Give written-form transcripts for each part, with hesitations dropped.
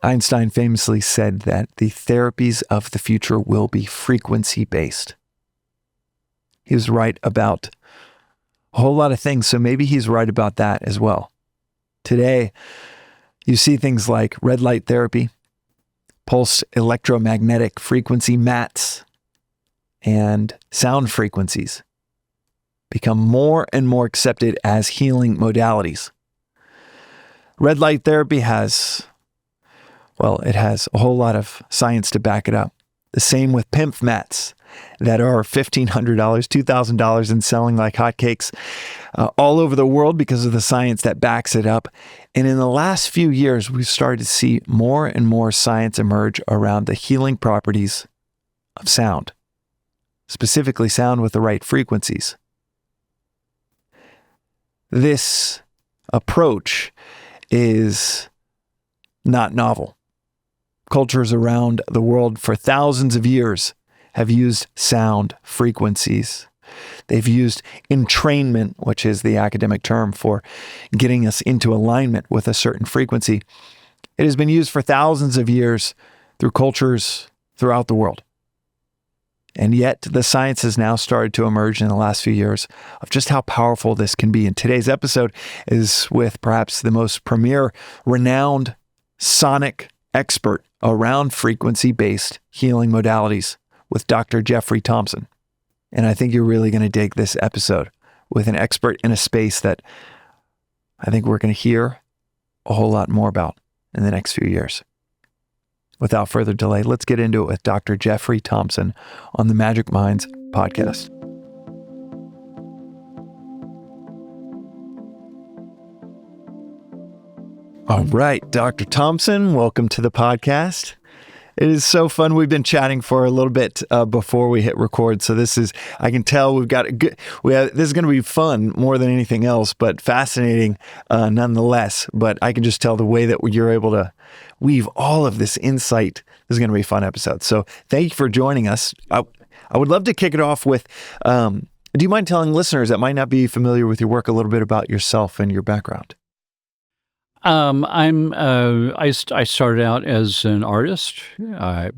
Einstein famously said that the therapies of the future will be frequency-based. He was right about a whole lot of things, so maybe he's right about that as well. Today, you see things like red light therapy, pulse electromagnetic frequency mats, and sound frequencies become more and more accepted as healing modalities. Red light therapy has a whole lot of science to back it up. The same with PEMF mats that are $1,500, $2,000 and selling like hotcakes all over the world because of the science that backs it up. And in the last few years, we've started to see more and more science emerge around the healing properties of sound, specifically sound with the right frequencies. This approach is not novel. Cultures around the world for thousands of years have used sound frequencies. They've used entrainment, which is the academic term for getting us into alignment with a certain frequency. It has been used for thousands of years through cultures throughout the world. And yet the science has now started to emerge in the last few years of just how powerful this can be. And today's episode is with perhaps the most premier, renowned sonic expert around frequency-based healing modalities, with Dr. Jeffrey Thompson. And I think you're really going to dig this episode with an expert in a space that I think we're going to hear a whole lot more about in the next few years. Without further delay, let's get into it with Dr. Jeffrey Thompson on the Magic Minds podcast. All right, Dr. Thompson, welcome to the podcast. It is so fun. We've been chatting for a little bit before we hit record. So I can tell we've got this is going to be fun more than anything else, but fascinating nonetheless. But I can just tell the way that you're able to weave all of this insight. This is going to be a fun episode. So thank you for joining us. I would love to kick it off with, do you mind telling listeners that might not be familiar with your work a little bit about yourself and your background? I started out as an artist. I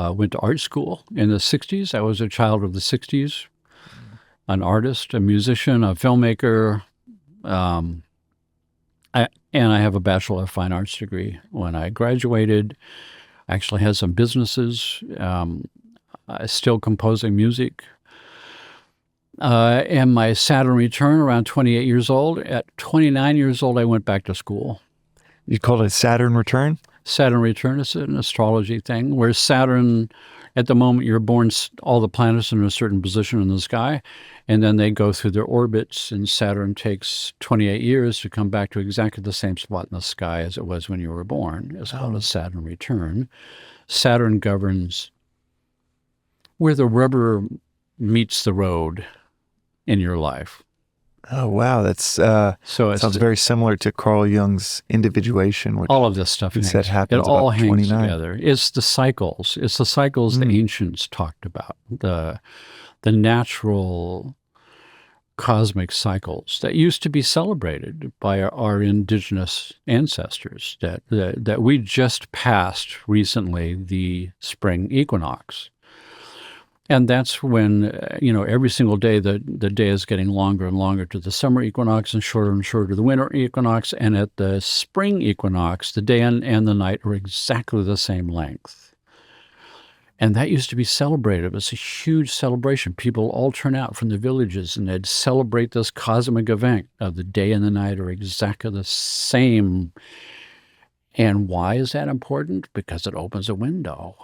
went to art school in the 60s. I was a child of the 60s, an artist, a musician, a filmmaker. And I have a Bachelor of Fine Arts degree. When I graduated, I actually had some businesses, still composing music. And my Saturn return around 28 years old. At 29 years old, I went back to school. You call it Saturn return? Saturn return is an astrology thing, where Saturn, at the moment you're born, all the planets are in a certain position in the sky, and then they go through their orbits, and Saturn takes 28 years to come back to exactly the same spot in the sky as it was when you were born. It's called a Saturn return. Saturn governs where the rubber meets the road in your life. Oh, wow. That's sounds very similar to Carl Jung's individuation, which all of this stuff said happens it all about hangs 29. together. It's the cycles. It's the cycles the ancients talked about, the natural cosmic cycles that used to be celebrated by our indigenous ancestors that we just passed recently, the spring equinox. And that's when, every single day, the day is getting longer and longer to the summer equinox and shorter to the winter equinox. And at the spring equinox, the day and the night are exactly the same length. And that used to be celebrated. It was a huge celebration. People all turn out from the villages and they'd celebrate this cosmic event of the day and the night are exactly the same. And why is that important? Because it opens a window.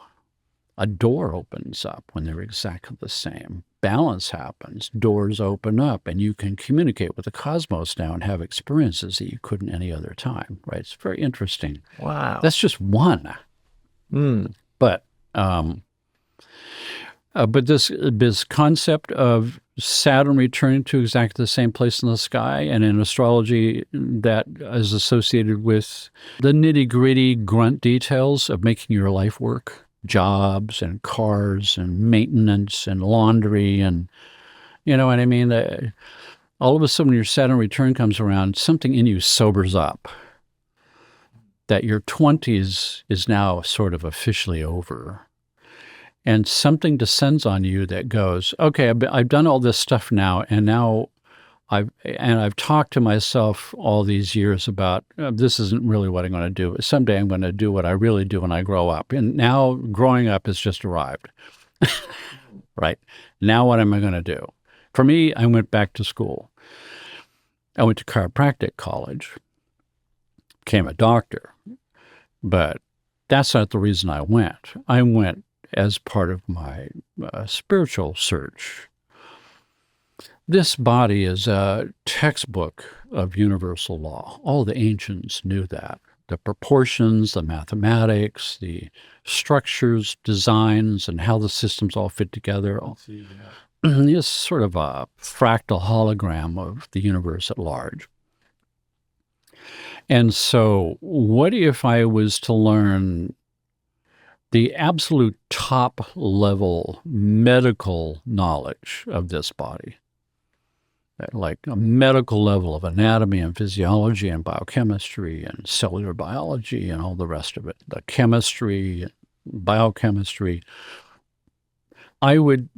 A door opens up when they're exactly the same. Balance happens, doors open up, and you can communicate with the cosmos now and have experiences that you couldn't any other time, right? It's very interesting. Wow. That's just one. But this concept of Saturn returning to exactly the same place in the sky, and in astrology that is associated with the nitty-gritty grunt details of making your life work. Jobs and cars and maintenance and laundry and, you know what I mean? All of a sudden, when your Saturn return comes around, something in you sobers up. that your 20s is now sort of officially over. And something descends on you that goes, okay, I've done all this stuff now, and now I've talked to myself all these years about this isn't really what I'm going to do. Someday I'm going to do what I really do when I grow up. And now growing up has just arrived. Right. Now what am I going to do? For me, I went back to school. I went to chiropractic college, became a doctor, but that's not the reason I went. I went as part of my spiritual search. This body is a textbook of universal law. All the ancients knew that. The proportions, the mathematics, the structures, designs, and how the systems all fit together. It's sort of a fractal hologram of the universe at large. And so what if I was to learn the absolute top level medical knowledge of this body? Like a medical level of anatomy and physiology and biochemistry and cellular biology and all the rest of it, the chemistry, biochemistry, I would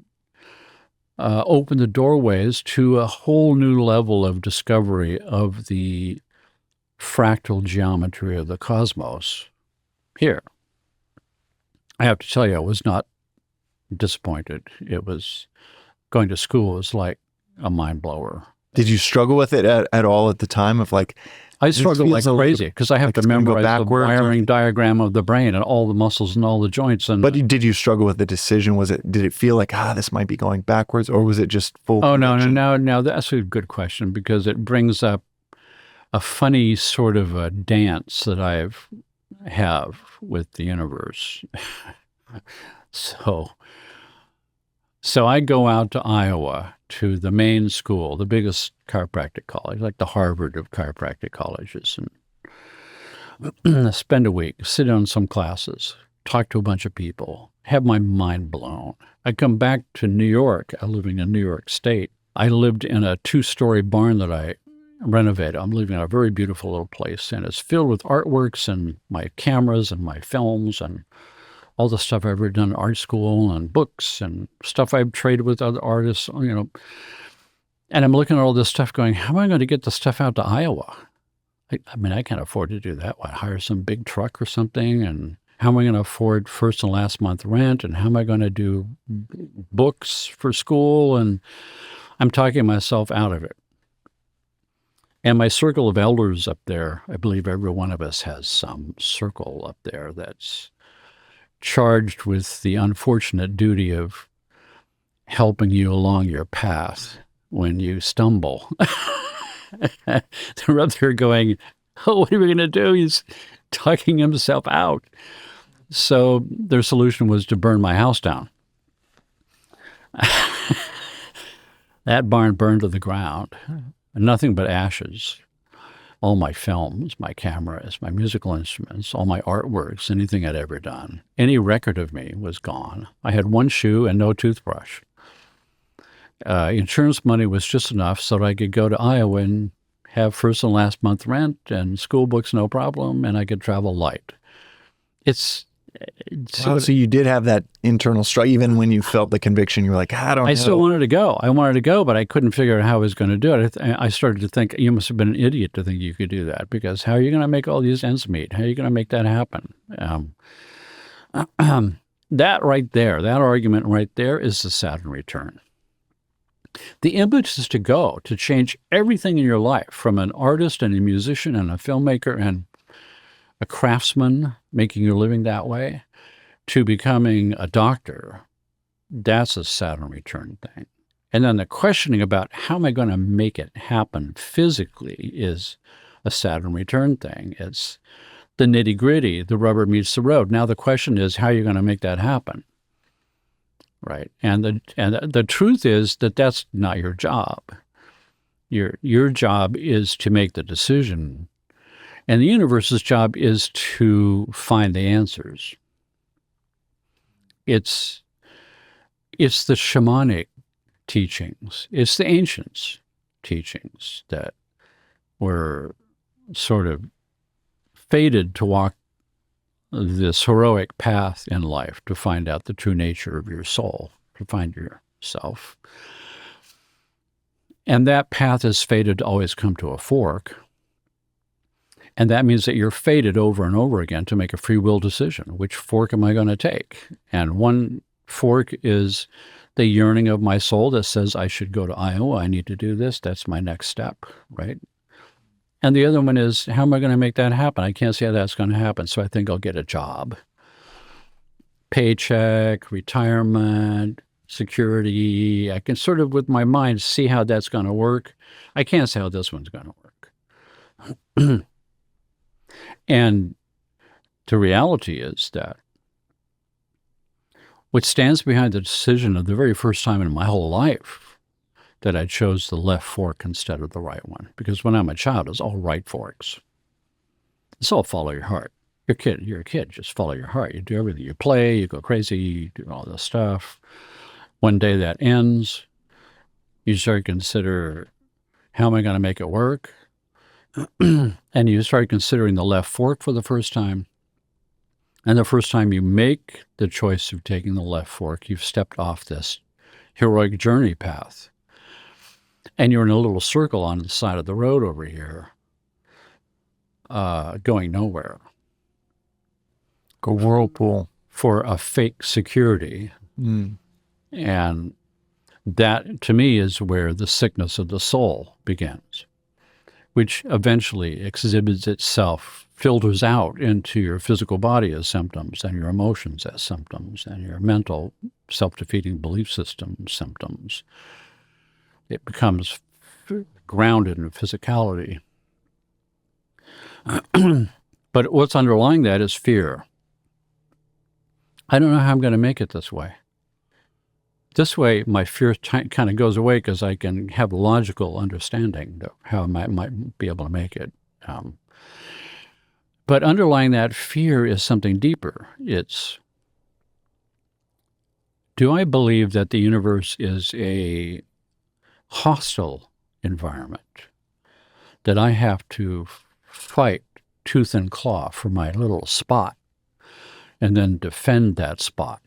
open the doorways to a whole new level of discovery of the fractal geometry of the cosmos here. I have to tell you, I was not disappointed. It was, going to school was like a mind blower. Did you struggle with it at all at the time of like, I struggled like crazy because I have like to it's gonna go memorize the backwards wiring diagram of the brain and all the muscles and all the joints. And but did you struggle with the decision? Did it feel like, this might be going backwards, or was it just full? oh, conviction? no, that's a good question because it brings up a funny sort of a dance that I have with the universe. So I go out to Iowa to the main school, the biggest chiropractic college, like the Harvard of chiropractic colleges, and spend a week, sit in some classes, talk to a bunch of people, have my mind blown. I come back to New York, living in New York State. I lived in a 2-story barn that I renovated. I'm living in a very beautiful little place, and it's filled with artworks and my cameras and my films and all the stuff I've ever done in art school and books and stuff I've traded with other artists, And I'm looking at all this stuff going, how am I going to get the stuff out to Iowa? I can't afford to do that. Hire some big truck or something? And how am I going to afford first and last month rent? And how am I going to do books for school? And I'm talking myself out of it. And my circle of elders up there, I believe every one of us has some circle up there that's charged with the unfortunate duty of helping you along your path when you stumble. They're up there going, oh, what are we going to do? He's talking himself out. So their solution was to burn my house down. That barn burned to the ground. Nothing but ashes. All my films, my cameras, my musical instruments, all my artworks, anything I'd ever done. Any record of me was gone. I had one shoe and no toothbrush. Insurance money was just enough so that I could go to Iowa and have first and last month rent and school books, no problem, and I could travel light. Wow, so you did have that internal struggle, even when you felt the conviction. You were like, I don't know. I still wanted to go. I wanted to go, but I couldn't figure out how I was going to do it. I started to think, you must have been an idiot to think you could do that, because how are you going to make all these ends meet? How are you going to make that happen? That right there, that argument right there is the Saturn return. The impetus is to go, to change everything in your life, from an artist and a musician and a filmmaker and a craftsman making your living that way, to becoming a doctor. That's a Saturn return thing. And then the questioning about how am I going to make it happen physically is a Saturn return thing. It's the nitty gritty, the rubber meets the road. Now the question is, how are you going to make that happen? Right. And the truth is that that's not your job. Your job is to make the decision. And the universe's job is to find the answers. It's the shamanic teachings. It's the ancients' teachings that were sort of fated to walk this heroic path in life to find out the true nature of your soul, to find yourself. And that path is fated to always come to a fork. And that means that you're fated over and over again to make a free will decision. Which fork am I going to take? And one fork is the yearning of my soul that says I should go to Iowa. I need to do this. That's my next step, right? And the other one is, how am I going to make that happen? I can't see how that's going to happen, so I think I'll get a job. Paycheck, retirement, security. I can sort of, with my mind, see how that's going to work. I can't see how this one's going to work. And the reality is that what stands behind the decision of the very first time in my whole life that I chose the left fork instead of the right one, because when I'm a child, it's all right forks. It's all follow your heart. You're a kid, just follow your heart. You do everything. You play, you go crazy, you do all this stuff. One day that ends, you start to consider, how am I going to make it work? And you start considering the left fork for the first time. And the first time you make the choice of taking the left fork, you've stepped off this heroic journey path. And you're in a little circle on the side of the road over here, going nowhere. A whirlpool. For a fake security. Mm. And that, to me, is where the sickness of the soul begins, which eventually exhibits itself, filters out into your physical body as symptoms, and your emotions as symptoms, and your mental self-defeating belief system symptoms. It becomes grounded in physicality. But what's underlying that is fear. I don't know how I'm going to make it this way. This way, my fear kind of goes away because I can have a logical understanding of how I might be able to make it. But underlying that fear is something deeper. It's, do I believe that the universe is a hostile environment, that I have to fight tooth and claw for my little spot and then defend that spot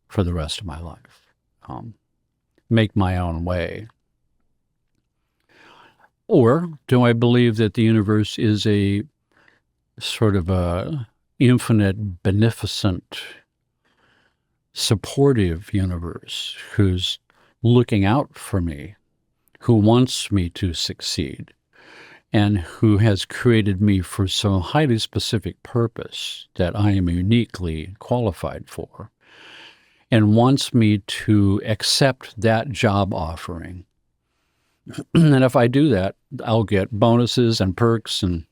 for the rest of my life? Make my own way? Or do I believe that the universe is a sort of a infinite, beneficent, supportive universe who's looking out for me, who wants me to succeed, and who has created me for some highly specific purpose that I am uniquely qualified for, and wants me to accept that job offering. And if I do that, I'll get bonuses and perks, and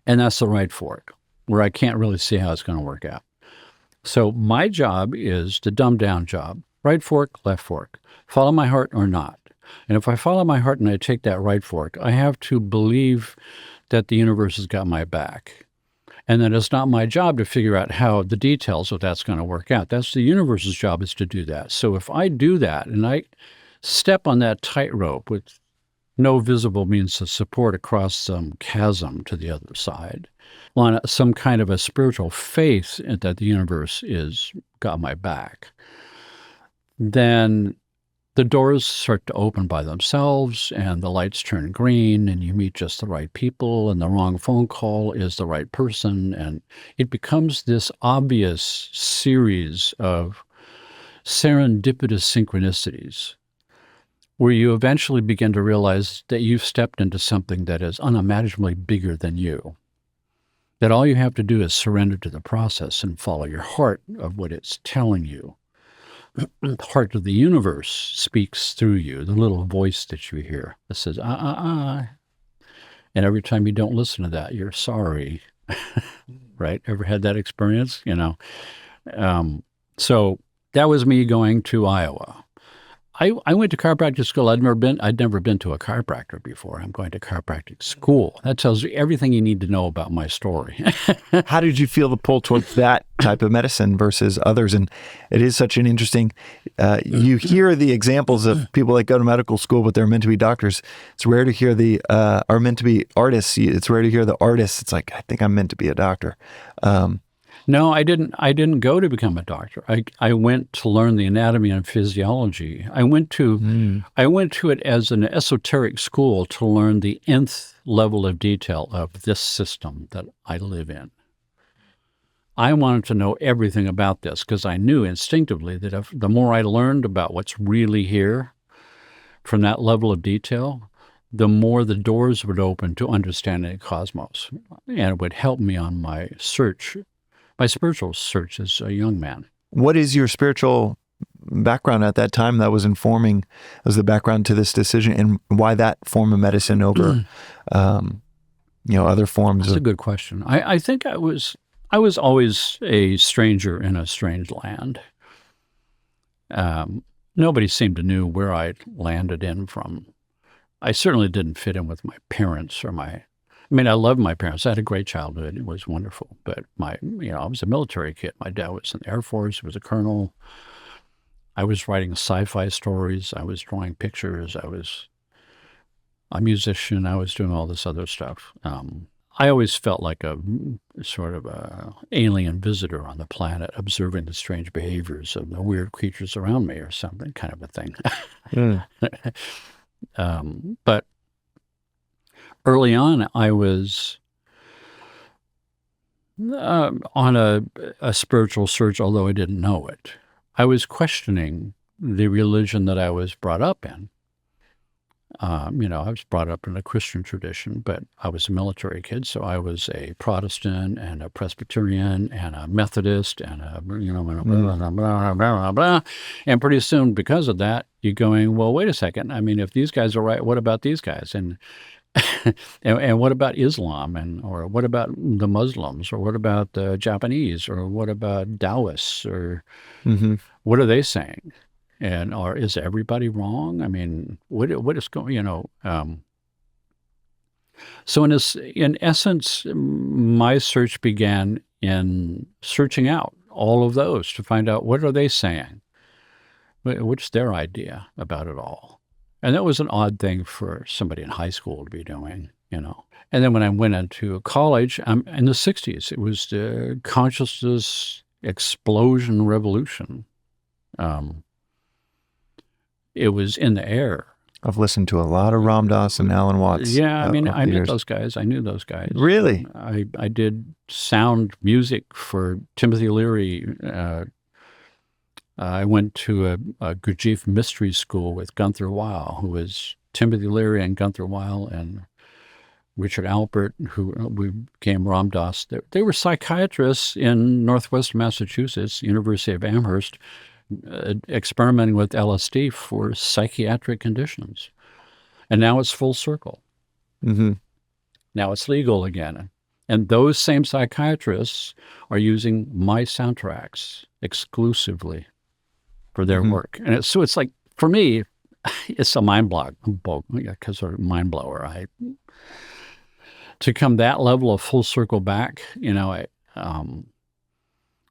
that's the right fork, where I can't really see how it's going to work out. So my job is the dumbed down job. Right fork, left fork. Follow my heart or not. And if I follow my heart and I take that right fork, I have to believe that the universe has got my back. And that it's not my job to figure out how the details of that's going to work out. That's the universe's job, is to do that. So if I do that and I step on that tightrope with no visible means of support across some chasm to the other side, on some kind of a spiritual faith that the universe is got my back, then the doors start to open by themselves and the lights turn green and you meet just the right people and the wrong phone call is the right person. And it becomes this obvious series of serendipitous synchronicities where you eventually begin to realize that you've stepped into something that is unimaginably bigger than you. That all you have to do is surrender to the process and follow your heart of what it's telling you. The heart of the universe speaks through you, the little voice that you hear that says, And every time you don't listen to that, you're sorry. Right? Ever had that experience? So that was me going to Iowa. I went to chiropractic school. I'd never been to a chiropractor before. I'm going to chiropractic school. That tells you everything you need to know about my story. How did you feel the pull towards that type of medicine versus others? And it is such an interesting, you hear the examples of people that go to medical school, but they're meant to be doctors. It's rare to hear are meant to be artists. It's rare to hear the artists. It's like, I think I'm meant to be a doctor. No, I didn't go to become a doctor. I went to learn the anatomy and physiology. I went to it as an esoteric school to learn the nth level of detail of this system that I live in. I wanted to know everything about this because I knew instinctively that the more I learned about what's really here from that level of detail, the more the doors would open to understanding the cosmos. And it would help me on my spiritual search as a young man. What is your spiritual background at that time that was informing as the background to this decision, and why that form of medicine over, other forms? That's a good question. I think I was always a stranger in a strange land. Nobody seemed to know where I landed in from. I certainly didn't fit in with my parents I loved my parents. I had a great childhood. It was wonderful. But I was a military kid. My dad was in the Air Force. He was a colonel. I was writing sci-fi stories. I was drawing pictures. I was a musician. I was doing all this other stuff. I always felt like a sort of a alien visitor on the planet, observing the strange behaviors of the weird creatures around me or something, kind of a thing. But early on, I was on a spiritual search, although I didn't know it. I was questioning the religion that I was brought up in. I was brought up in a Christian tradition, but I was a military kid, so I was a Protestant and a Presbyterian and a Methodist and blah, blah, blah, blah. And pretty soon, because of that, you're going, well, wait a second. If these guys are right, what about these guys? And and what about Islam, or what about the Muslims, or what about the Japanese, or what about Taoists, or what are they saying? Or is everybody wrong? What is going? So in essence, my search began in searching out all of those to find out what are they saying, what's their idea about it all. And that was an odd thing for somebody in high school to be doing, And then when I went into college, in the 60s, it was the consciousness explosion revolution. It was in the air. I've listened to a lot of Ram Dass and Alan Watts. Yeah, I met those guys. I knew those guys. Really? I did sound music for Timothy Leary. I went to a Gurdjieff mystery school with Gunther Weil, who was Timothy Leary and Gunther Weil and Richard Alpert, who became Ram Dass. They were psychiatrists in Northwest Massachusetts, University of Amherst, experimenting with LSD for psychiatric conditions. And now it's full circle. Now it's legal again. And those same psychiatrists are using my soundtracks exclusively for their work. And it's like, for me, it's a mind blower. To come that level of full circle back,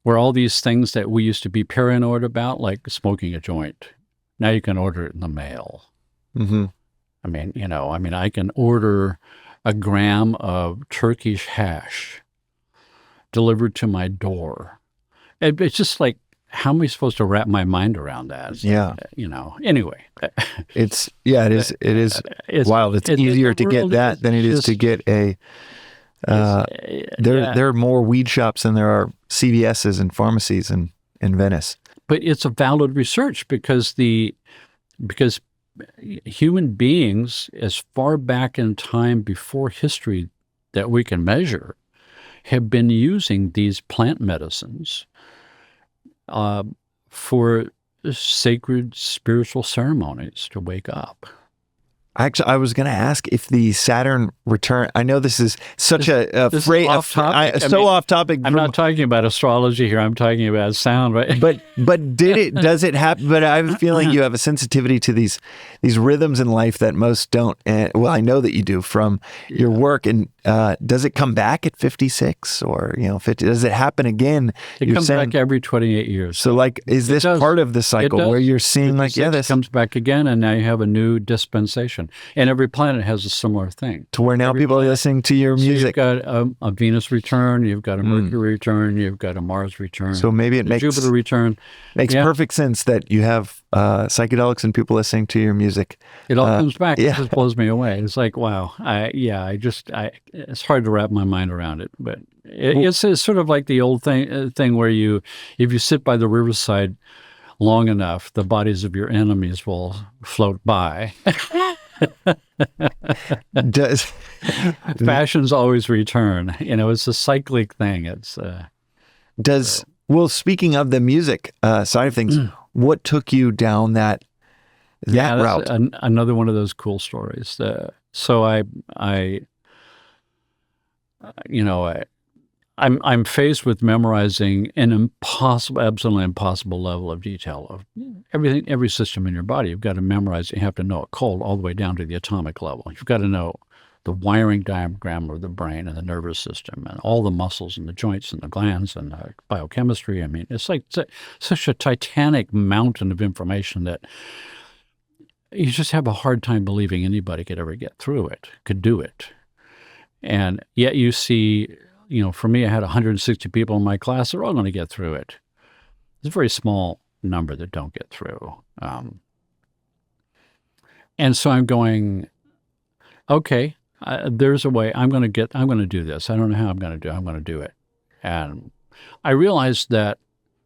where all these things that we used to be paranoid about, like smoking a joint, now you can order it in the mail. I can order a gram of Turkish hash delivered to my door. It's just like, how am I supposed to wrap my mind around that? Yeah. Anyway. It is wild. It's easier to get that than it is to get a, there are more weed shops than there are CVS's and pharmacies in Venice. But it's a valid research because human beings, as far back in time before history that we can measure, have been using these plant medicines for sacred spiritual ceremonies to wake up. Actually, I was going to ask if the Saturn return. I know this is such a phrase, off topic. off topic. I'm not talking about astrology here. I'm talking about sound, right? But does it happen? But I have a feeling you have a sensitivity to these rhythms in life that most don't. And well, I know that you do from your work. And does it come back at 56 or 50? Does it happen again? It comes back every 28 years. So like, is this part of the cycle where you're seeing like, this comes back again, and now you have a new dispensation. And every planet has a similar thing. To where now people are listening to your music. So you've got a Venus return, you've got a Mercury return, you've got a Mars return. So maybe it makes Jupiter return. Makes perfect sense that you have psychedelics and people listening to your music. It all comes back. It just blows me away. It's like, wow. It's hard to wrap my mind around it. But it's sort of like the old thing where if you sit by the riverside long enough, the bodies of your enemies will float by. Fashions always return. It's a cyclic thing. Well, speaking of the music side of things, what took you down that route? Another one of those cool stories. So I'm faced with memorizing an absolutely impossible level of detail of everything, every system in your body. You've got to memorize it. You have to know it cold all the way down to the atomic level. You've got to know the wiring diagram of the brain and the nervous system and all the muscles and the joints and the glands and the biochemistry. I mean, it's like such a titanic mountain of information that you just have a hard time believing anybody could ever get through it, could do it. And yet you see, for me, I had 160 people in my class. They're all going to get through it. There's a very small number that don't get through. And so I'm going, okay, there's a way. I'm going to do this. I don't know how I'm going to do it. And I realized that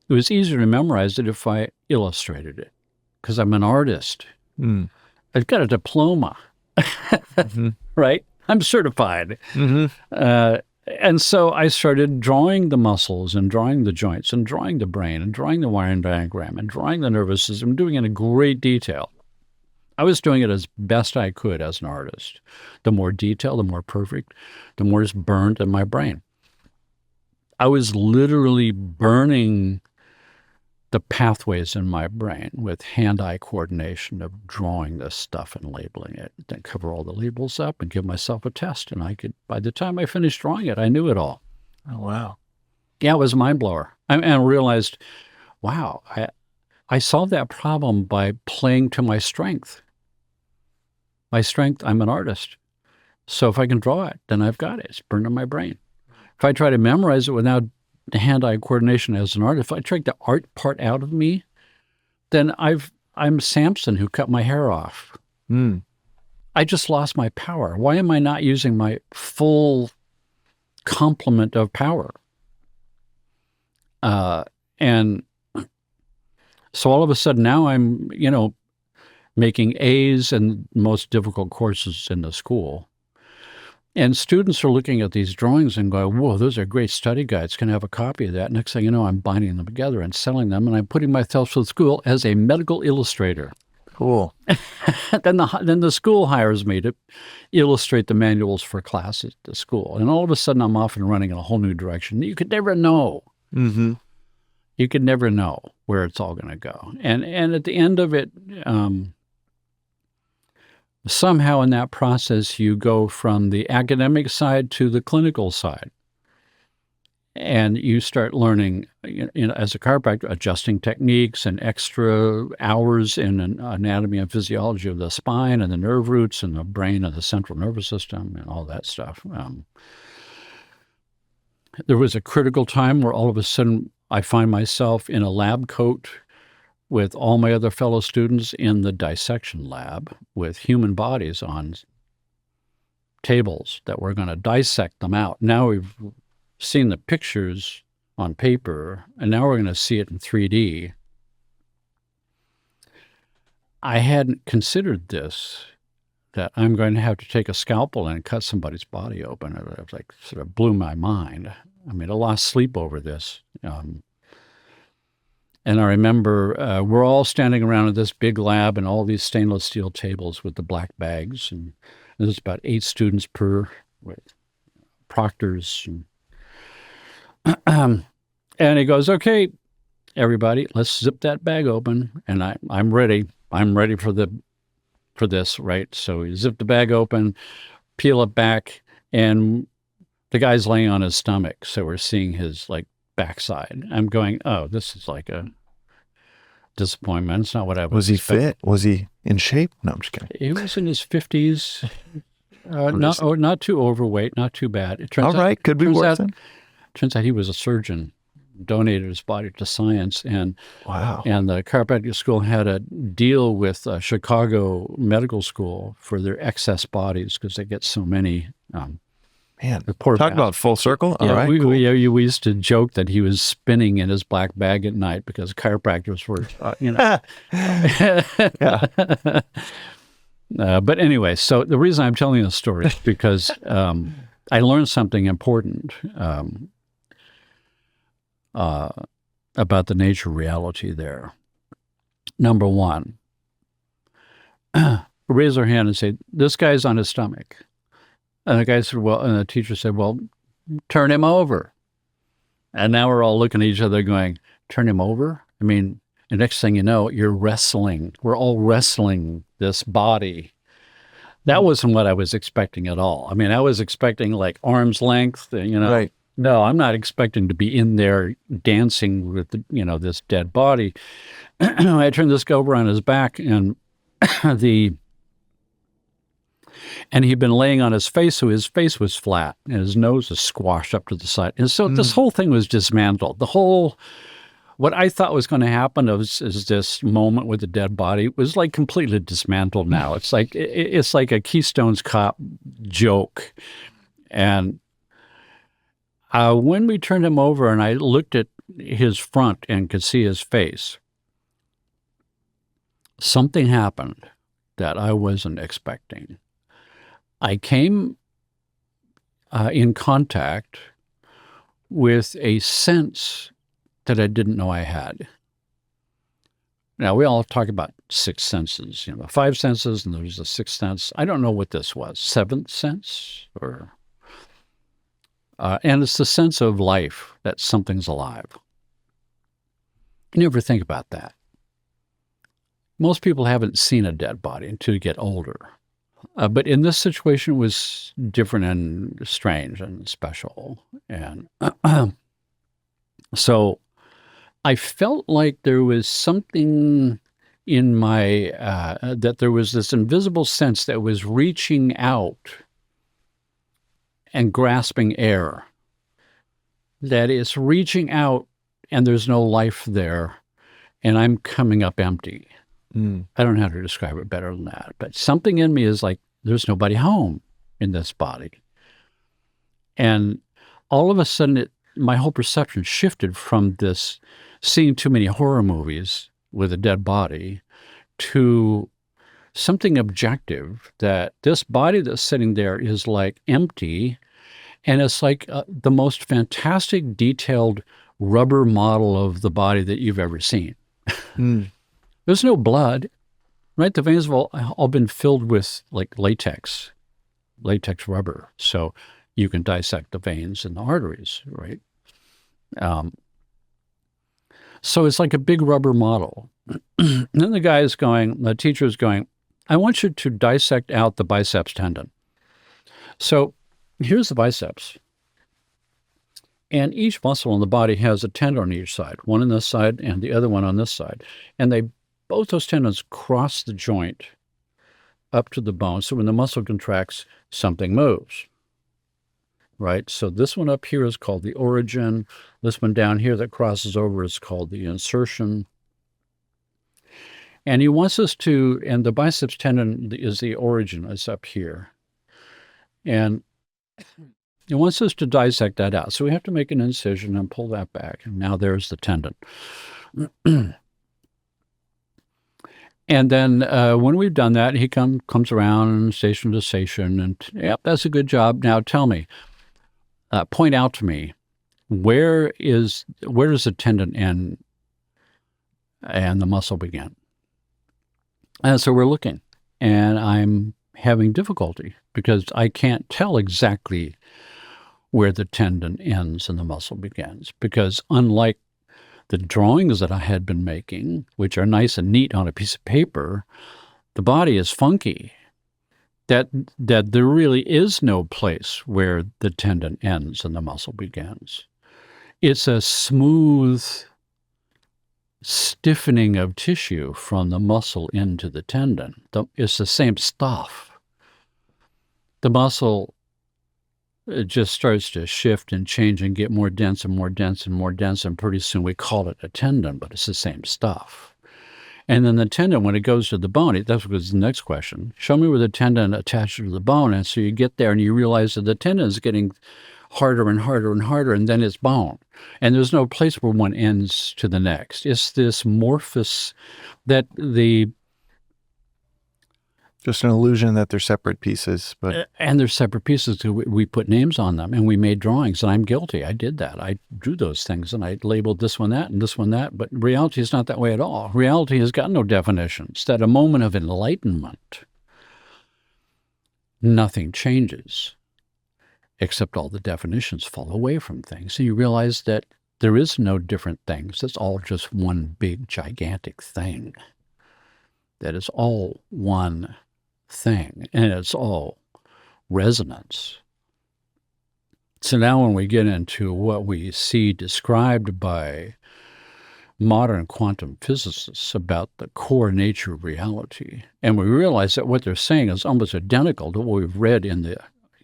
it was easier to memorize it if I illustrated it, because I'm an artist. I've got a diploma, right? I'm certified. And so I started drawing the muscles and drawing the joints and drawing the brain and drawing the wiring diagram and drawing the nervous system, doing it in great detail. I was doing it as best I could as an artist. The more detail, the more perfect, the more it's burned in my brain. I was literally burning the pathways in my brain with hand-eye coordination of drawing this stuff and labeling it, then cover all the labels up and give myself a test. And by the time I finished drawing it, I knew it all. Oh, wow. Yeah, it was a mind blower. And I realized, wow, I solved that problem by playing to my strength. My strength, I'm an artist. So if I can draw it, then I've got it. It's burned in my brain. If I try to memorize it without the hand-eye coordination as an artist, if I take the art part out of me, then I'm Samson who cut my hair off. I just lost my power. Why am I not using my full complement of power? And so all of a sudden now I'm, making A's in most difficult courses in the school. And students are looking at these drawings and going, whoa, those are great study guides. Can I have a copy of that? Next thing you know, I'm binding them together and selling them, and I'm putting myself through school as a medical illustrator. Cool. Then the school hires me to illustrate the manuals for classes at the school. And all of a sudden, I'm off and running in a whole new direction. You could never know. You could never know where it's all going to go. And at the end of it, somehow in that process, you go from the academic side to the clinical side. And you start learning, as a chiropractor, adjusting techniques and extra hours in anatomy and physiology of the spine and the nerve roots and the brain and the central nervous system and all that stuff. There was a critical time where all of a sudden I find myself in a lab coat with all my other fellow students in the dissection lab with human bodies on tables that we're going to dissect them out. Now we've seen the pictures on paper, and now we're going to see it in 3D. I hadn't considered this, that I'm going to have to take a scalpel and cut somebody's body open. It was like sort of blew my mind. I mean, I lost sleep over this. And I remember we're all standing around at this big lab and all these stainless steel tables with the black bags. And there's about 8 students per proctors. And he goes, okay, everybody, let's zip that bag open. And I'm ready. I'm ready for this, right? So we zip the bag open, peel it back, and the guy's laying on his stomach. So we're seeing his backside. I'm going, oh, this is like a disappointment. It's not what I was expecting. He fit? Was he in shape? No, I'm just kidding. He was in his 50s. Not too overweight, not too bad. It turns all right, could be worse. Turns out he was a surgeon, donated his body to science, and wow. And the chiropractic school had a deal with Chicago Medical School for their excess bodies because they get so many. Man, talk about full circle. All right, we used to joke that he was spinning in his black bag at night because chiropractors were, but anyway, so the reason I'm telling this story is because I learned something important about the nature of reality there. Number one, raise our hand and say, this guy's on his stomach. And the guy said, well, and the teacher said, well, turn him over. And now we're all looking at each other going, turn him over? I mean, the next thing you know, you're wrestling. We're all wrestling this body. That wasn't what I was expecting at all. I mean, I was expecting arm's length, Right. No, I'm not expecting to be in there dancing with, this dead body. I turned this guy over on his back and and he'd been laying on his face, so his face was flat and his nose was squashed up to the side. And so this whole thing was dismantled. What I thought was going to happen is this moment with the dead body was completely dismantled now. It's like a Keystone's Cop joke. And when we turned him over and I looked at his front and could see his face, something happened that I wasn't expecting. I came in contact with a sense that I didn't know I had. Now, we all talk about 6 senses, 5 senses, and there's a 6th sense. I don't know what this was, 7th sense? And it's the sense of life, that something's alive. You never think about that. Most people haven't seen a dead body until you get older. But in this situation, it was different and strange and special. And so I felt like there was something in my, that there was this invisible sense that was reaching out and grasping air. That is reaching out and there's no life there and I'm coming up empty. I don't know how to describe it better than that, but something in me is like, there's nobody home in this body. And all of a sudden, my whole perception shifted from this seeing too many horror movies with a dead body to something objective, that this body that's sitting there is empty. And it's the most fantastic, detailed rubber model of the body that you've ever seen. There's no blood, right? The veins have all been filled with latex rubber. So you can dissect the veins and the arteries, right? So it's like a big rubber model. And then the teacher is going, I want you to dissect out the biceps tendon. So here's the biceps. And each muscle in the body has a tendon on each side, one on this side and the other one on this side. And both those tendons cross the joint up to the bone. So when the muscle contracts, something moves, right? So this one up here is called the origin. This one down here that crosses over is called the insertion. And he wants us and the biceps tendon is the origin, it's up here. And he wants us to dissect that out. So we have to make an incision and pull that back. And now there's the tendon. And then when we've done that, he comes around station to station and, yep, that's a good job. Now tell me, point out to me, where does the tendon end and the muscle began. And so we're looking, and I'm having difficulty because I can't tell exactly where the tendon ends and the muscle begins, because unlike the drawings that I had been making, which are nice and neat on a piece of paper, the body is funky. That there really is no place where the tendon ends and the muscle begins. It's a smooth stiffening of tissue from the muscle into the tendon. It's the same stuff. The muscle, it just starts to shift and change and get more dense and more dense and more dense, and pretty soon we call it a tendon, but it's the same stuff. And then the tendon, when it goes to the bone, that's the next question. Show me where the tendon attaches to the bone. And so you get there and you realize that the tendon is getting harder and harder and harder, and then it's bone. And there's no place where one ends to the next. It's this morphous that just an illusion that they're separate pieces. And they're separate pieces. We put names on them, and we made drawings, and I'm guilty. I did that. I drew those things, and I labeled this one that and this one that, but reality is not that way at all. Reality has got no definitions. That a moment of enlightenment, nothing changes, except all the definitions fall away from things. So you realize that there is no different things. It's all just one big, gigantic thing. That is all one thing, and it's all resonance. So now when we get into what we see described by modern quantum physicists about the core nature of reality, and we realize that what they're saying is almost identical to what we've read in the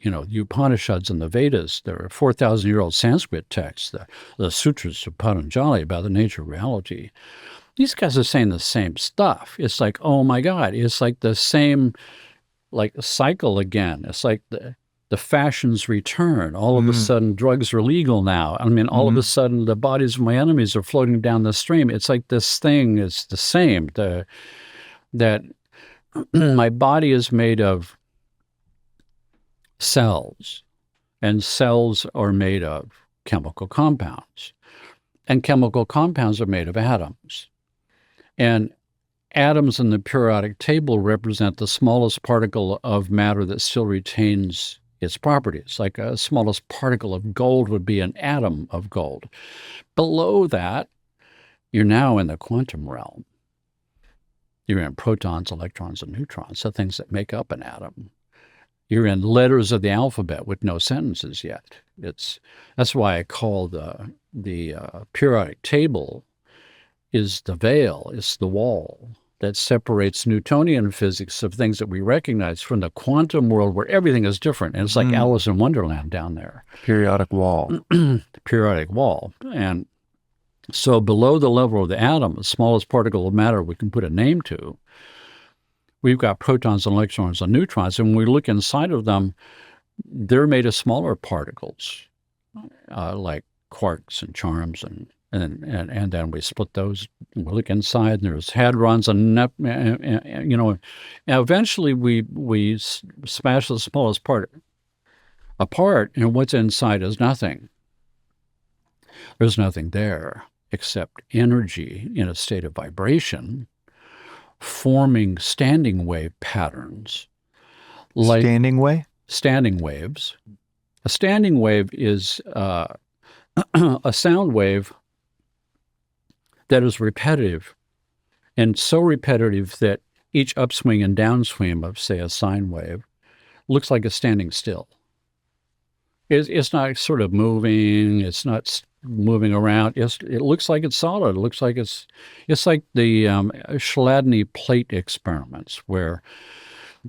Upanishads and the Vedas. There are 4,000-year-old Sanskrit texts, the Sutras of Patanjali about the nature of reality. These guys are saying the same stuff. It's like, oh my God, it's like the same, like cycle again. It's like the fashions return. All of a sudden, drugs are legal now. I mean, all of a sudden, the bodies of my enemies are floating down the stream. It's like this thing is the same. That my body is made of cells, and cells are made of chemical compounds, and chemical compounds are made of atoms. And atoms in the periodic table represent the smallest particle of matter that still retains its properties. Like a smallest particle of gold would be an atom of gold. Below that, you're now in the quantum realm. You're in protons, electrons, and neutrons, the things that make up an atom. You're in letters of the alphabet with no sentences yet. That's why I call the periodic table is the veil, it's the wall that separates Newtonian physics of things that we recognize from the quantum world where everything is different. And it's like Alice in Wonderland down there. Periodic wall. The periodic wall. And so below the level of the atom, the smallest particle of matter we can put a name to, we've got protons and electrons and neutrons. And when we look inside of them, they're made of smaller particles, like quarks and charms and then we split those. We look inside, and there's hadrons, and eventually we smash the smallest part apart, and what's inside is nothing. There's nothing there except energy in a state of vibration, forming standing wave patterns. Like standing wave? Standing waves. A standing wave is a sound wave that is repetitive, and so repetitive that each upswing and downswing of, say, a sine wave looks like it's standing still. It's not sort of moving. It's not moving around. It looks like it's solid. It looks like it's like the Chladni plate experiments, where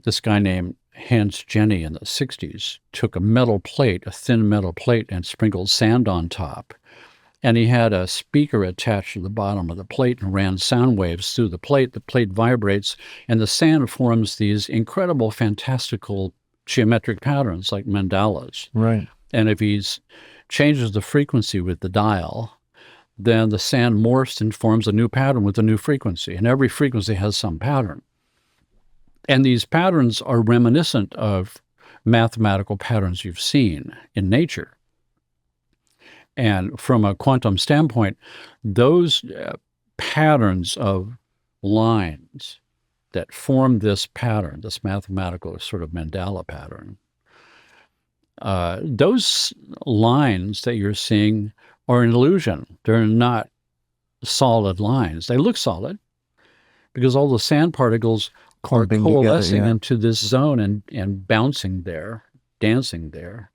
this guy named Hans Jenny in the 60s took a metal plate, a thin metal plate, and sprinkled sand on top. And he had a speaker attached to the bottom of the plate and ran sound waves through the plate. The plate vibrates, and the sand forms these incredible, fantastical geometric patterns like mandalas. Right. And if he changes the frequency with the dial, then the sand morphs and forms a new pattern with a new frequency. And every frequency has some pattern. And these patterns are reminiscent of mathematical patterns you've seen in nature. And from a quantum standpoint, those patterns of lines that form this pattern, this mathematical sort of mandala pattern, those lines that you're seeing are an illusion. They're not solid lines. They look solid because all the sand particles are coalescing into this zone and bouncing there, dancing there.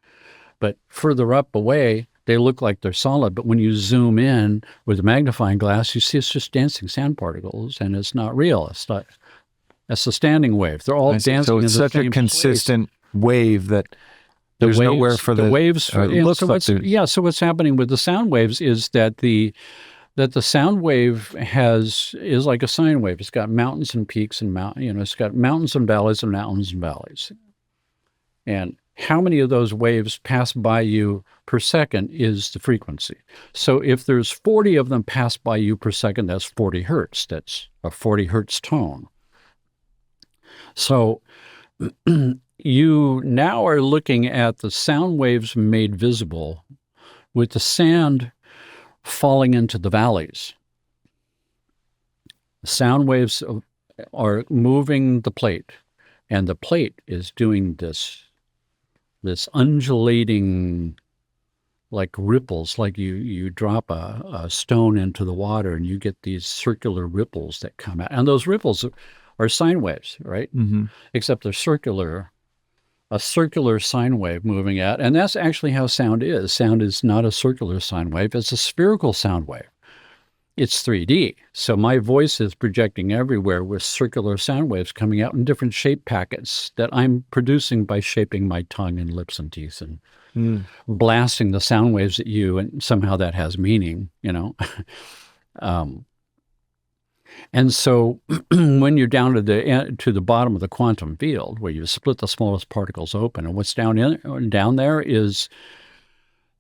But further up away, they look like they're solid. But when you zoom in with a magnifying glass, you see it's just dancing sand particles, and it's not real. It's not. That's a standing wave. They're all dancing. So it's such a consistent wave that there's nowhere for the waves. So what's happening with the sound waves is that the sound wave is like a sine wave. It's got mountains and peaks and it's got mountains and valleys and mountains and valleys. And how many of those waves pass by you per second is the frequency. So if there's 40 of them pass by you per second, that's 40 hertz. That's a 40 hertz tone. So you now are looking at the sound waves made visible with the sand falling into the valleys. The sound waves are moving the plate, and the plate is doing this undulating, like ripples, like you drop a stone into the water and you get these circular ripples that come out. And those ripples are sine waves, right? Mm-hmm. Except they're circular, a circular sine wave moving out. And that's actually how sound is. Sound is not a circular sine wave. It's a spherical sound wave. It's 3D. So my voice is projecting everywhere with circular sound waves coming out in different shape packets that I'm producing by shaping my tongue and lips and teeth and blasting the sound waves at you. And somehow that has meaning, And so when you're down to the bottom of the quantum field, where you split the smallest particles open, and what's down there is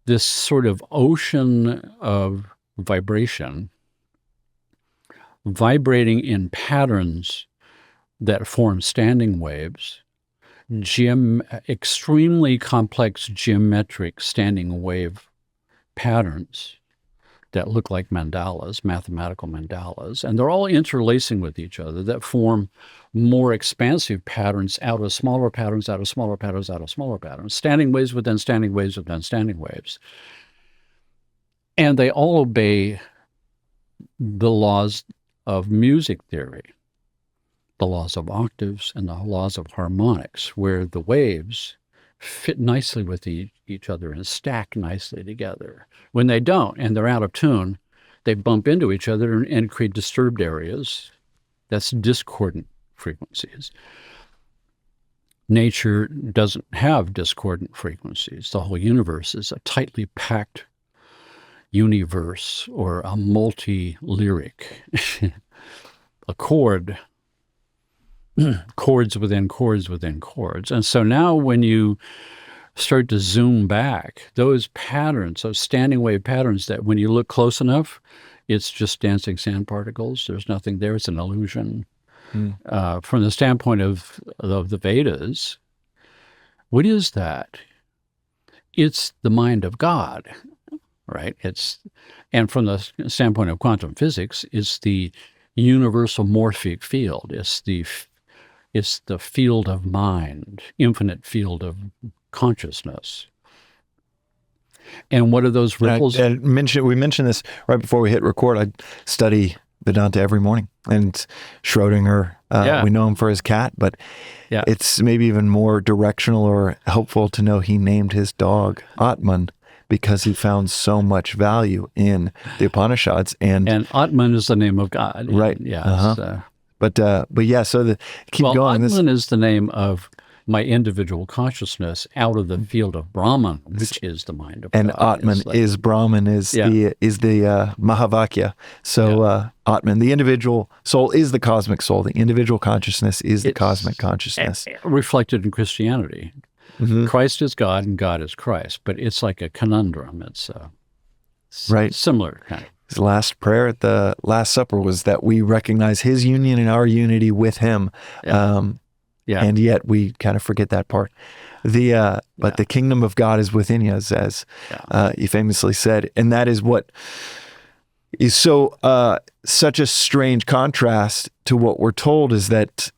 this sort of ocean of vibration, vibrating in patterns that form standing waves, extremely complex geometric standing wave patterns that look like mandalas, mathematical mandalas, and they're all interlacing with each other that form more expansive patterns out of smaller patterns, out of smaller patterns, out of smaller patterns, standing waves within standing waves within standing waves. And they all obey the laws of music theory, the laws of octaves and the laws of harmonics, where the waves fit nicely with each other and stack nicely together. When they don't and they're out of tune, they bump into each other and create disturbed areas. That's discordant frequencies. Nature doesn't have discordant frequencies. The whole universe is a tightly packed universe, or a multi-lyric, a chord, chords within chords within chords. And so now when you start to zoom back, those patterns, those standing wave patterns that when you look close enough, it's just dancing sand particles. There's nothing there. It's an illusion. From the standpoint of the Vedas, what is that? It's the mind of God, right? And from the standpoint of quantum physics, it's the universal morphic field. It's the field of mind, infinite field of consciousness. And what are those ripples? We mentioned this right before we hit record. I study Vedanta every morning, and Schrodinger, we know him for his cat, but it's maybe even more directional or helpful to know he named his dog Atman because he found so much value in the Upanishads. And Atman is the name of God. Right. Yeah. Uh-huh. But yeah, so keep going. Atman is the name of my individual consciousness out of the field of Brahman, which is the mind of God. And Atman is Brahman, is the Mahavakya. So Atman, the individual soul, is the cosmic soul. The individual consciousness is the cosmic consciousness. Reflected in Christianity. Mm-hmm. Christ is God and God is Christ, but it's like a conundrum. It's right. Similar kind of. His last prayer at the Last Supper was that we recognize his union and our unity with him. And yet we kind of forget that part. But the kingdom of God is within you, as he famously said. And that is what So, such a strange contrast to what we're told is that,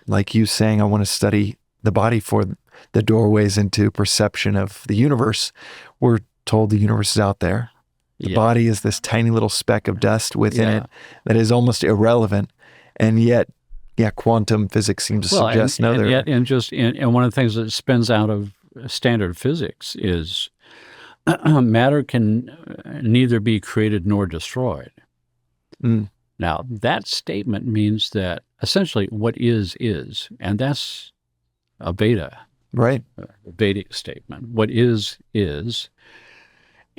like you saying, I want to study the body for the doorways into perception of the universe. We're told the universe is out there. The body is this tiny little speck of dust within it that is almost irrelevant. And yet, quantum physics seems to suggest and one of the things that spins out of standard physics is matter can neither be created nor destroyed. Now, that statement means that essentially what is, and that's a Veda, right? A Vedic statement. What is,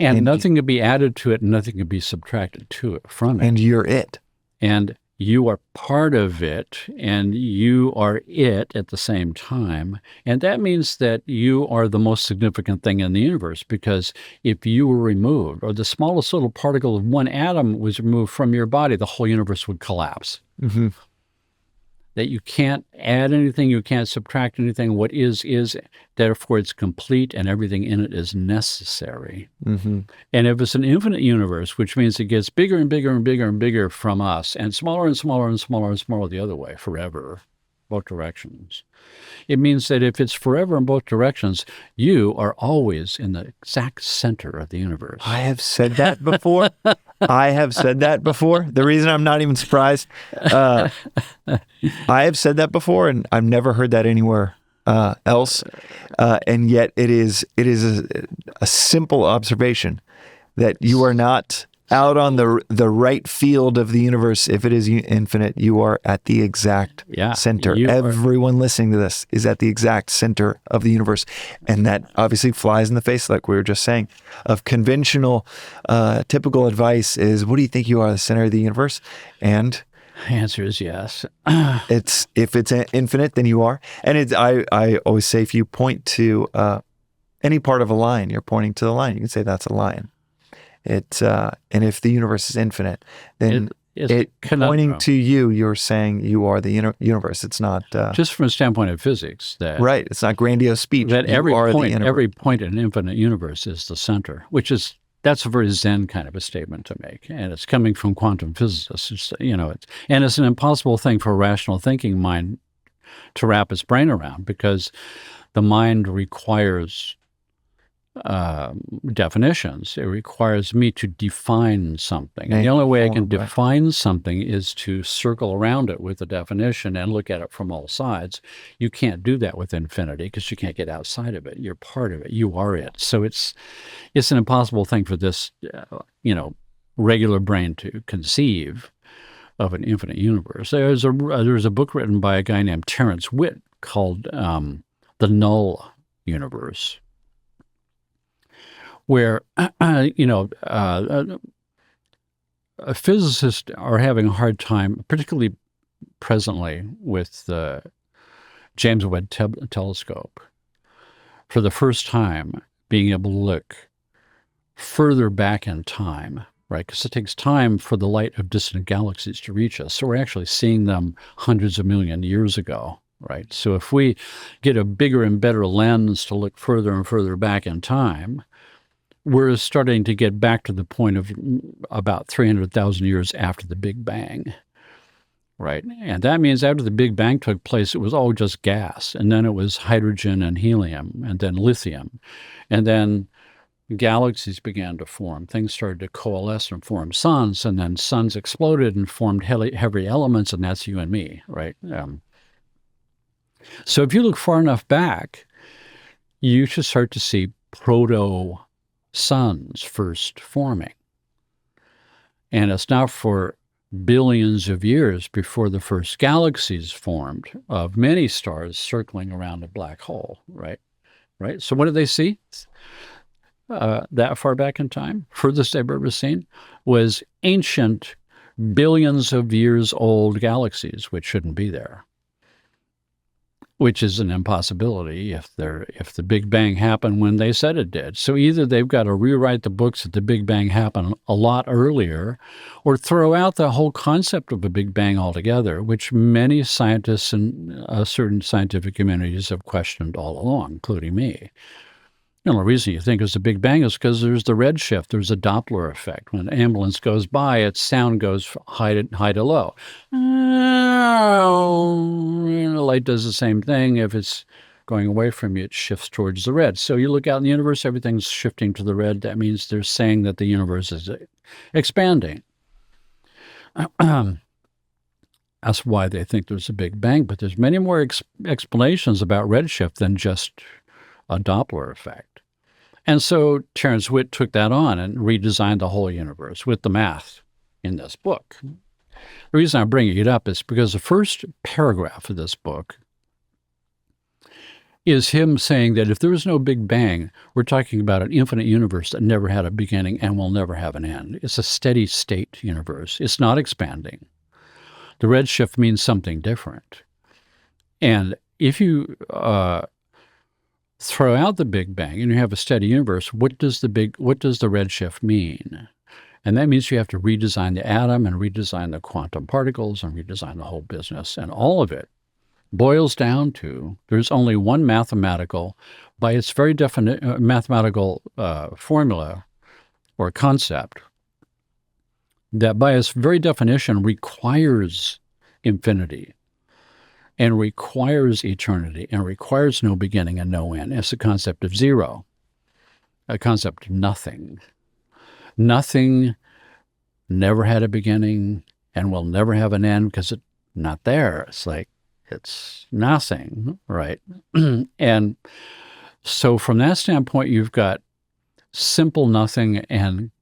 and nothing can be added to it, and nothing can be subtracted to it from it. And you're it. And you are part of it, and you are it at the same time. And that means that you are the most significant thing in the universe, because if you were removed, or the smallest little particle of one atom was removed from your body, the whole universe would collapse. Mm-hmm. That you can't add anything, you can't subtract anything. What is, therefore it's complete, and everything in it is necessary. Mm-hmm. And if it's an infinite universe, which means it gets bigger and bigger and bigger and bigger from us, and smaller and smaller and smaller and smaller the other way, forever, both directions. It means that if it's forever in both directions, you are always in the exact center of the universe. I have said that before. The reason I'm not even surprised, I have said that before, and I've never heard that anywhere else. And yet it is a simple observation that you are not out on the right field of the universe. If it is infinite, you are at the exact center. Everyone listening to this is at the exact center of the universe. And that obviously flies in the face, like we were just saying, of conventional, typical advice is, what do you think you are, the center of the universe? And the answer is yes. If it's infinite, then you are. And I always say, if you point to any part of a line, you're pointing to the line. You can say that's a line. And if the universe is infinite, then pointing to you, you're saying you are the universe. It's not just from a standpoint of physics. That right. It's not grandiose speech. That every point in an infinite universe is the center, that's a very Zen kind of a statement to make, and it's coming from quantum physicists. And it's an impossible thing for a rational thinking mind to wrap its brain around, because the mind requires definitions. It requires me to define something. And the only way I can define something is to circle around it with a definition and look at it from all sides. You can't do that with infinity, because you can't get outside of it. You're part of it. You are it. So it's an impossible thing for this, regular brain to conceive of an infinite universe. There's a book written by a guy named Terence Witt called The Null Universe, where, physicists are having a hard time, particularly presently with the James Webb telescope, for the first time being able to look further back in time, right? Because it takes time for the light of distant galaxies to reach us. So we're actually seeing them hundreds of million years ago. Right. So if we get a bigger and better lens to look further and further back in time, we're starting to get back to the point of about 300,000 years after the Big Bang, right? And that means after the Big Bang took place, it was all just gas, and then it was hydrogen and helium, and then lithium, and then galaxies began to form. Things started to coalesce and form suns, and then suns exploded and formed heavy elements, and that's you and me, right? So if you look far enough back, you should start to see proto-suns first forming. And it's now for billions of years before the first galaxies formed of many stars circling around a black hole, right? Right? So what did they see that far back in time? Furthest they've ever seen was ancient, billions of years old galaxies, which shouldn't be there, which is an impossibility if the Big Bang happened when they said it did. So either they've got to rewrite the books that the Big Bang happened a lot earlier, or throw out the whole concept of a Big Bang altogether, which many scientists and certain scientific communities have questioned all along, including me. The only reason you think it's a Big Bang is because there's the redshift. There's a Doppler effect. When an ambulance goes by, its sound goes high to low. And the light does the same thing. If it's going away from you, it shifts towards the red. So you look out in the universe, everything's shifting to the red. That means they're saying that the universe is expanding. That's why they think there's a Big Bang. But there's many more explanations about redshift than just a Doppler effect. And so Terence Witt took that on and redesigned the whole universe with the math in this book. The reason I'm bringing it up is because the first paragraph of this book is him saying that if there was no Big Bang, we're talking about an infinite universe that never had a beginning and will never have an end. It's a steady state universe. It's not expanding. The redshift means something different. And if you throw out the Big Bang and you have a steady universe, what does the redshift mean? And that means you have to redesign the atom and redesign the quantum particles and redesign the whole business. And all of it boils down to there's only one mathematical, by its very mathematical formula or concept, that by its very definition requires infinity and requires eternity and requires no beginning and no end. It's the concept of zero, a concept of nothing. Nothing never had a beginning and will never have an end because it's not there. It's like it's nothing, right? And so from that standpoint, you've got simple nothing and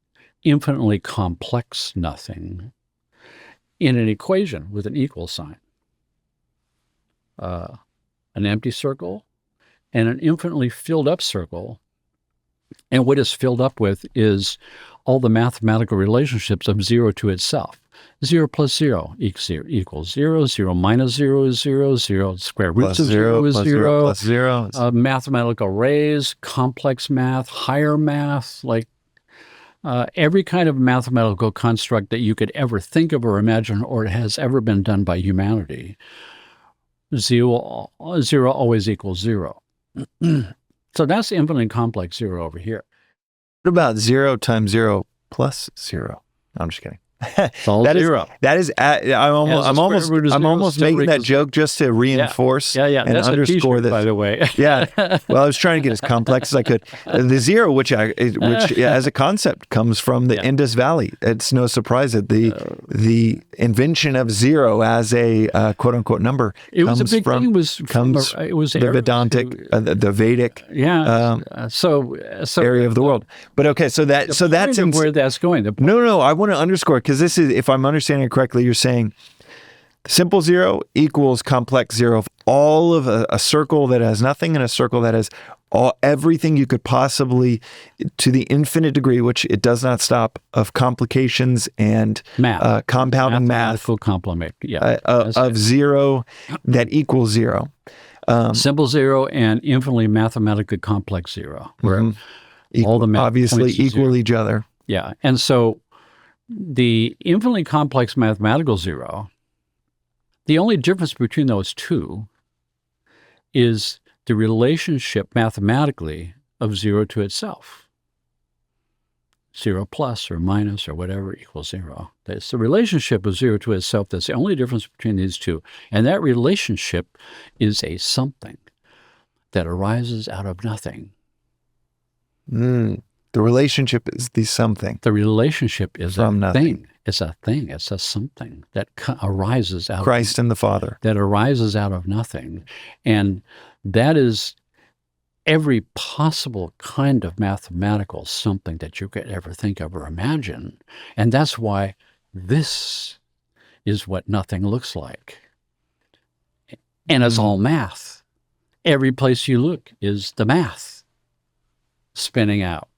infinitely complex nothing in an equation with an equal sign. An empty circle and an infinitely filled up circle. And what it's filled up with is all the mathematical relationships of zero to itself. 0 plus 0 equals 0. 0 minus 0 is 0. 0 square roots of 0 is 0. Plus 0. Mathematical arrays, complex math, higher math, like every kind of mathematical construct that you could ever think of or imagine or has ever been done by humanity. 0 always equals 0. So that's the infinitely complex 0 over here. What about 0 times 0 plus 0? No, I'm just kidding. It's all zero. I'm almost making that joke just to reinforce and that's underscore this. By the way, yeah. Well, I was trying to get as complex as I could. The zero, which as a concept comes from the Indus Valley. It's no surprise that the invention of zero as a quote unquote number comes from the Vedantic, the Vedic area of the world. But okay, so that's where that's going. No, I want to underscore. Because this is, if I'm understanding it correctly, you're saying simple zero equals complex zero. All of a circle that has nothing and a circle that has everything you could possibly, to the infinite degree, which it does not stop, of complications and compounding math. Complement, of zero that equals zero. Simple zero and infinitely mathematically complex zero. Where all the obviously equal each other. Yeah, and so the infinitely complex mathematical zero, the only difference between those two is the relationship mathematically of zero to itself. 0 plus or minus or whatever equals 0. That's the relationship of 0 to itself. That's the only difference between these two. And that relationship is a something that arises out of nothing. The relationship is the something. The relationship is from a nothing. Thing. It's a thing. It's a something that arises out Christ and the Father. That arises out of nothing. And that is every possible kind of mathematical something that you could ever think of or imagine. And that's why this is what nothing looks like. And it's all math. Every place you look is the math spinning out.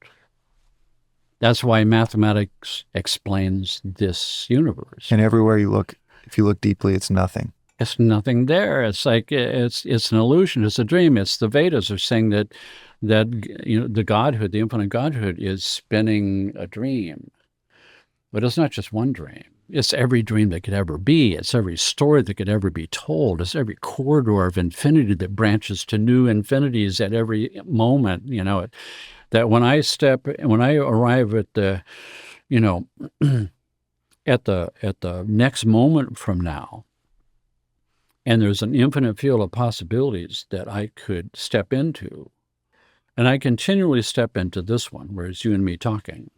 That's why mathematics explains this universe. And everywhere you look, if you look deeply, it's nothing. It's nothing there. It's like it's an illusion. It's a dream. It's the Vedas are saying that the Godhood, the infinite Godhood, is spinning a dream. But it's not just one dream. It's every dream that could ever be. It's every story that could ever be told. It's every corridor of infinity that branches to new infinities at every moment. That when I arrive at the, at the next moment from now, and there's an infinite field of possibilities that I could step into, and I continually step into this one, where it's you and me talking.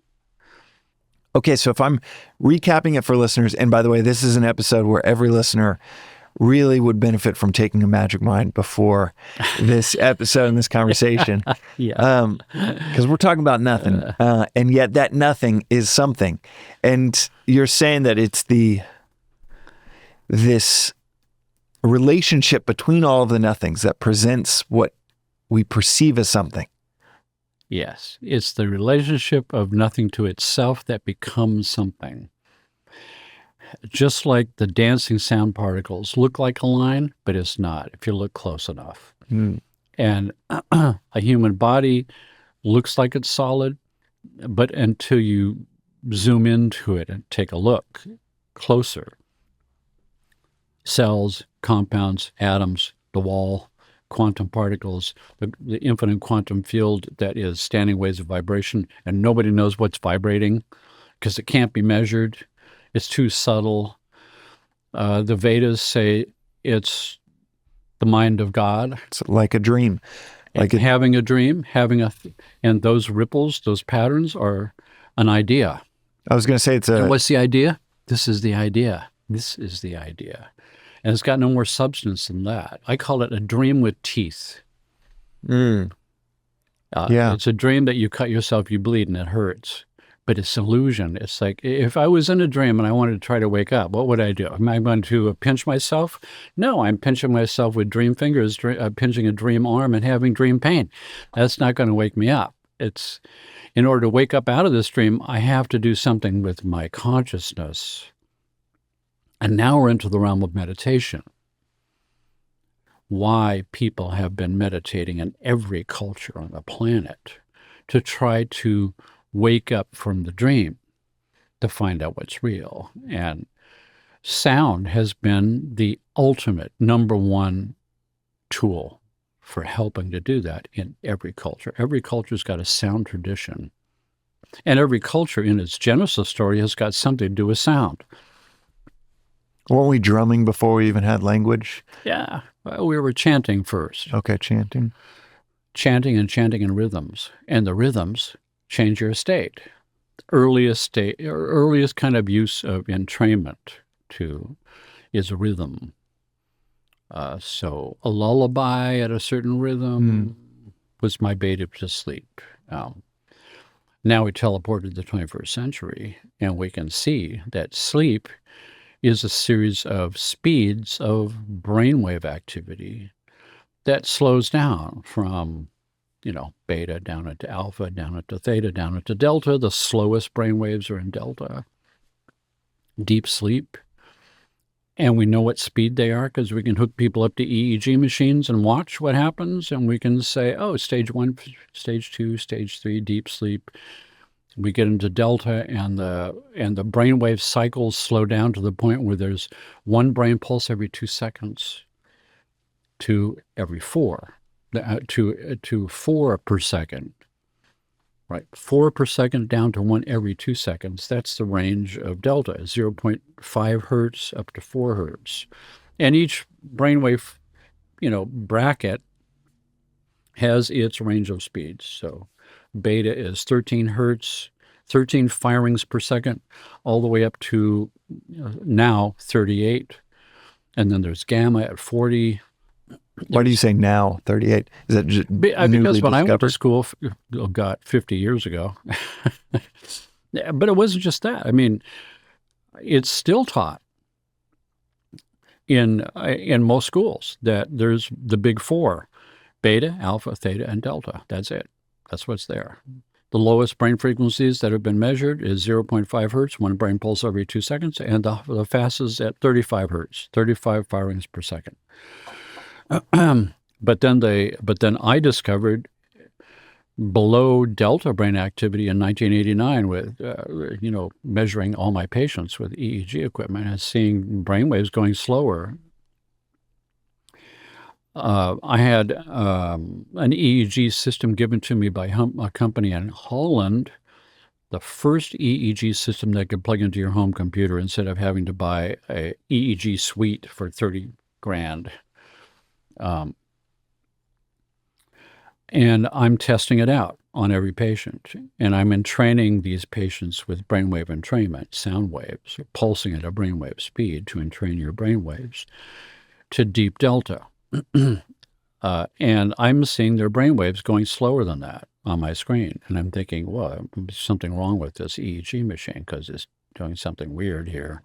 Okay, so if I'm recapping it for listeners, and by the way, this is an episode where every listener really would benefit from taking a magic mind before this episode and this conversation. Yeah. Because we're talking about nothing. And yet that nothing is something. And you're saying that it's this relationship between all of the nothings that presents what we perceive as something. Yes, it's the relationship of nothing to itself that becomes something. Just like the dancing sound particles look like a line, but it's not if you look close enough. And a human body looks like it's solid, but until you zoom into it and take a look closer, cells, compounds, atoms, the wall, quantum particles, the infinite quantum field that is standing waves of vibration, and nobody knows what's vibrating because it can't be measured. It's too subtle. The Vedas say it's the mind of God. It's like a dream. Having a dream, and those ripples, those patterns are an idea. I was going to say And what's the idea? This is the idea. This is the idea. And it's got no more substance than that. I call it a dream with teeth. Yeah. It's a dream that you cut yourself, you bleed, and it hurts. But it's illusion. It's like, if I was in a dream and I wanted to try to wake up, what would I do? Am I going to pinch myself? No, I'm pinching myself with dream fingers, pinching a dream arm and having dream pain. That's not going to wake me up. It's, in order to wake up out of this dream, I have to do something with my consciousness. And now we're into the realm of meditation. Why people have been meditating in every culture on the planet to try to wake up from the dream, to find out what's real. And sound has been the ultimate number one tool for helping to do that in every culture. Every culture's got a sound tradition. And every culture in its genesis story has got something to do with sound. Weren't we drumming before we even had language? Yeah. We were chanting first. Okay, chanting. Chanting in rhythms. And the rhythms change your state. Earliest kind of use of entrainment is a rhythm. So a lullaby at a certain rhythm was my bait to sleep. Now we teleported to the 21st century, and we can see that sleep is a series of speeds of brainwave activity that slows down from, beta down into alpha, down into theta, down into delta. The slowest brainwaves are in delta. Deep sleep. And we know what speed they are because we can hook people up to EEG machines and watch what happens. And we can say, oh, stage 1, stage 2, stage 3, deep sleep. We get into delta, and the brainwave cycles slow down to the point where there's one brain pulse every 2 seconds to every 4, to 4 per second. Right, 4 per second down to 1 every 2 seconds. That's the range of delta, 0.5 hertz up to 4 hertz. And each brainwave, bracket has its range of speeds. So beta is 13 hertz, 13 firings per second, all the way up to now 38. And then there's gamma at 40. Why do you say now 38? Is that just because when I went to school, 50 years ago, but it wasn't just that. I mean, it's still taught in most schools that there's the big 4, beta, alpha, theta, and delta. That's it. That's what's there. The lowest brain frequencies that have been measured is 0.5 hertz, 1 brain pulse every 2 seconds, and the fastest at 35 hertz, 35 firings per second. But then I discovered below delta brain activity in 1989 with, measuring all my patients with EEG equipment and seeing brainwaves going slower. I had an EEG system given to me by a company in Holland, the first EEG system that could plug into your home computer instead of having to buy a EEG suite for 30 grand. And I'm testing it out on every patient. And I'm entraining these patients with brainwave entrainment, sound waves, or pulsing at a brainwave speed to entrain your brainwaves to deep delta. And I'm seeing their brainwaves going slower than that on my screen. And I'm thinking, well, there's something wrong with this EEG machine because it's doing something weird here.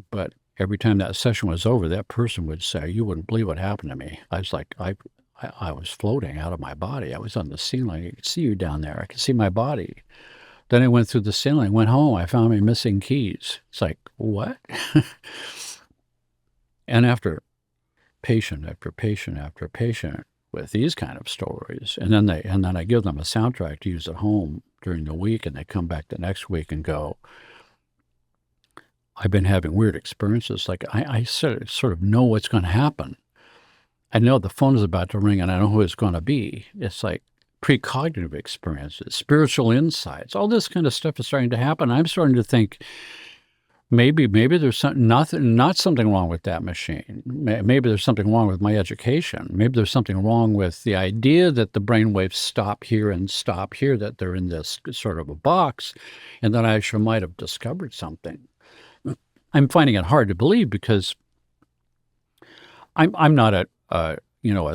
But every time that session was over, that person would say, you wouldn't believe what happened to me. I was like, I was floating out of my body. I was on the ceiling. I could see you down there. I could see my body. Then I went through the ceiling, went home. I found my missing keys. It's like, what? And after patient after patient after patient with these kind of stories, and then I give them a soundtrack to use at home during the week, and they come back the next week and go, I've been having weird experiences. Like I sort of know what's going to happen. I know the phone is about to ring and I know who it's going to be. It's like precognitive experiences, spiritual insights, all this kind of stuff is starting to happen. I'm starting to think maybe there's not something wrong with that machine. Maybe there's something wrong with my education. Maybe there's something wrong with the idea that the brainwaves stop here and stop here, that they're in this sort of a box, and that I actually might have discovered something. I'm finding it hard to believe because I'm not a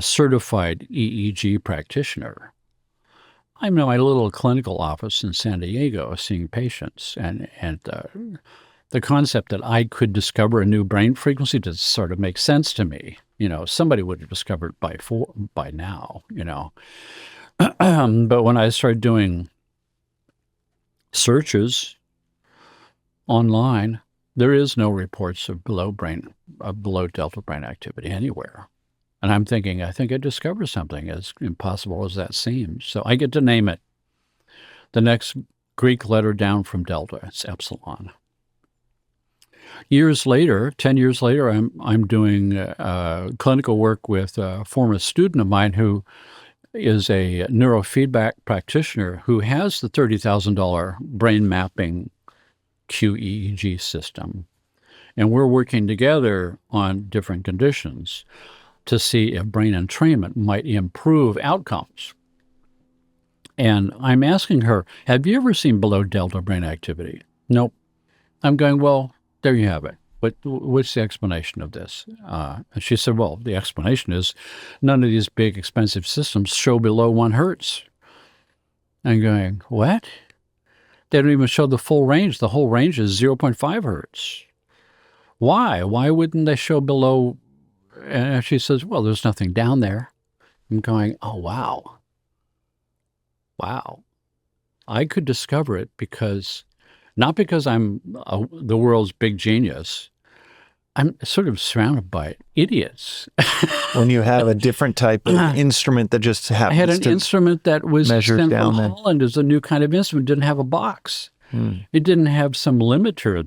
certified EEG practitioner. I'm in my little clinical office in San Diego seeing patients, and the concept that I could discover a new brain frequency does sort of make sense to me. Somebody would have discovered by now. But when I started doing searches online, there is no reports of below delta brain activity anywhere. And I'm thinking, I think I discovered something, as impossible as that seems. So I get to name it. The next Greek letter down from delta, it's epsilon. 10 years later, I'm doing clinical work with a former student of mine who is a neurofeedback practitioner who has the $30,000 brain mapping QEEG system. And we're working together on different conditions to see if brain entrainment might improve outcomes. And I'm asking her, have you ever seen below delta brain activity? Nope. I'm going, well, there you have it. What's the explanation of this? And she said, well, the explanation is none of these big expensive systems show below 1 hertz. I'm going, what? They don't even show the full range. The whole range is 0.5 hertz. Why? Why wouldn't they show below? And she says, well, there's nothing down there. I'm going, oh, wow. Wow. I could discover it not because I'm the world's big genius. I'm sort of surrounded by idiots. When you have a different type of instrument that just happens I had an instrument that was sent from down Holland as a new kind of instrument. It didn't have a box. It didn't have some limiter.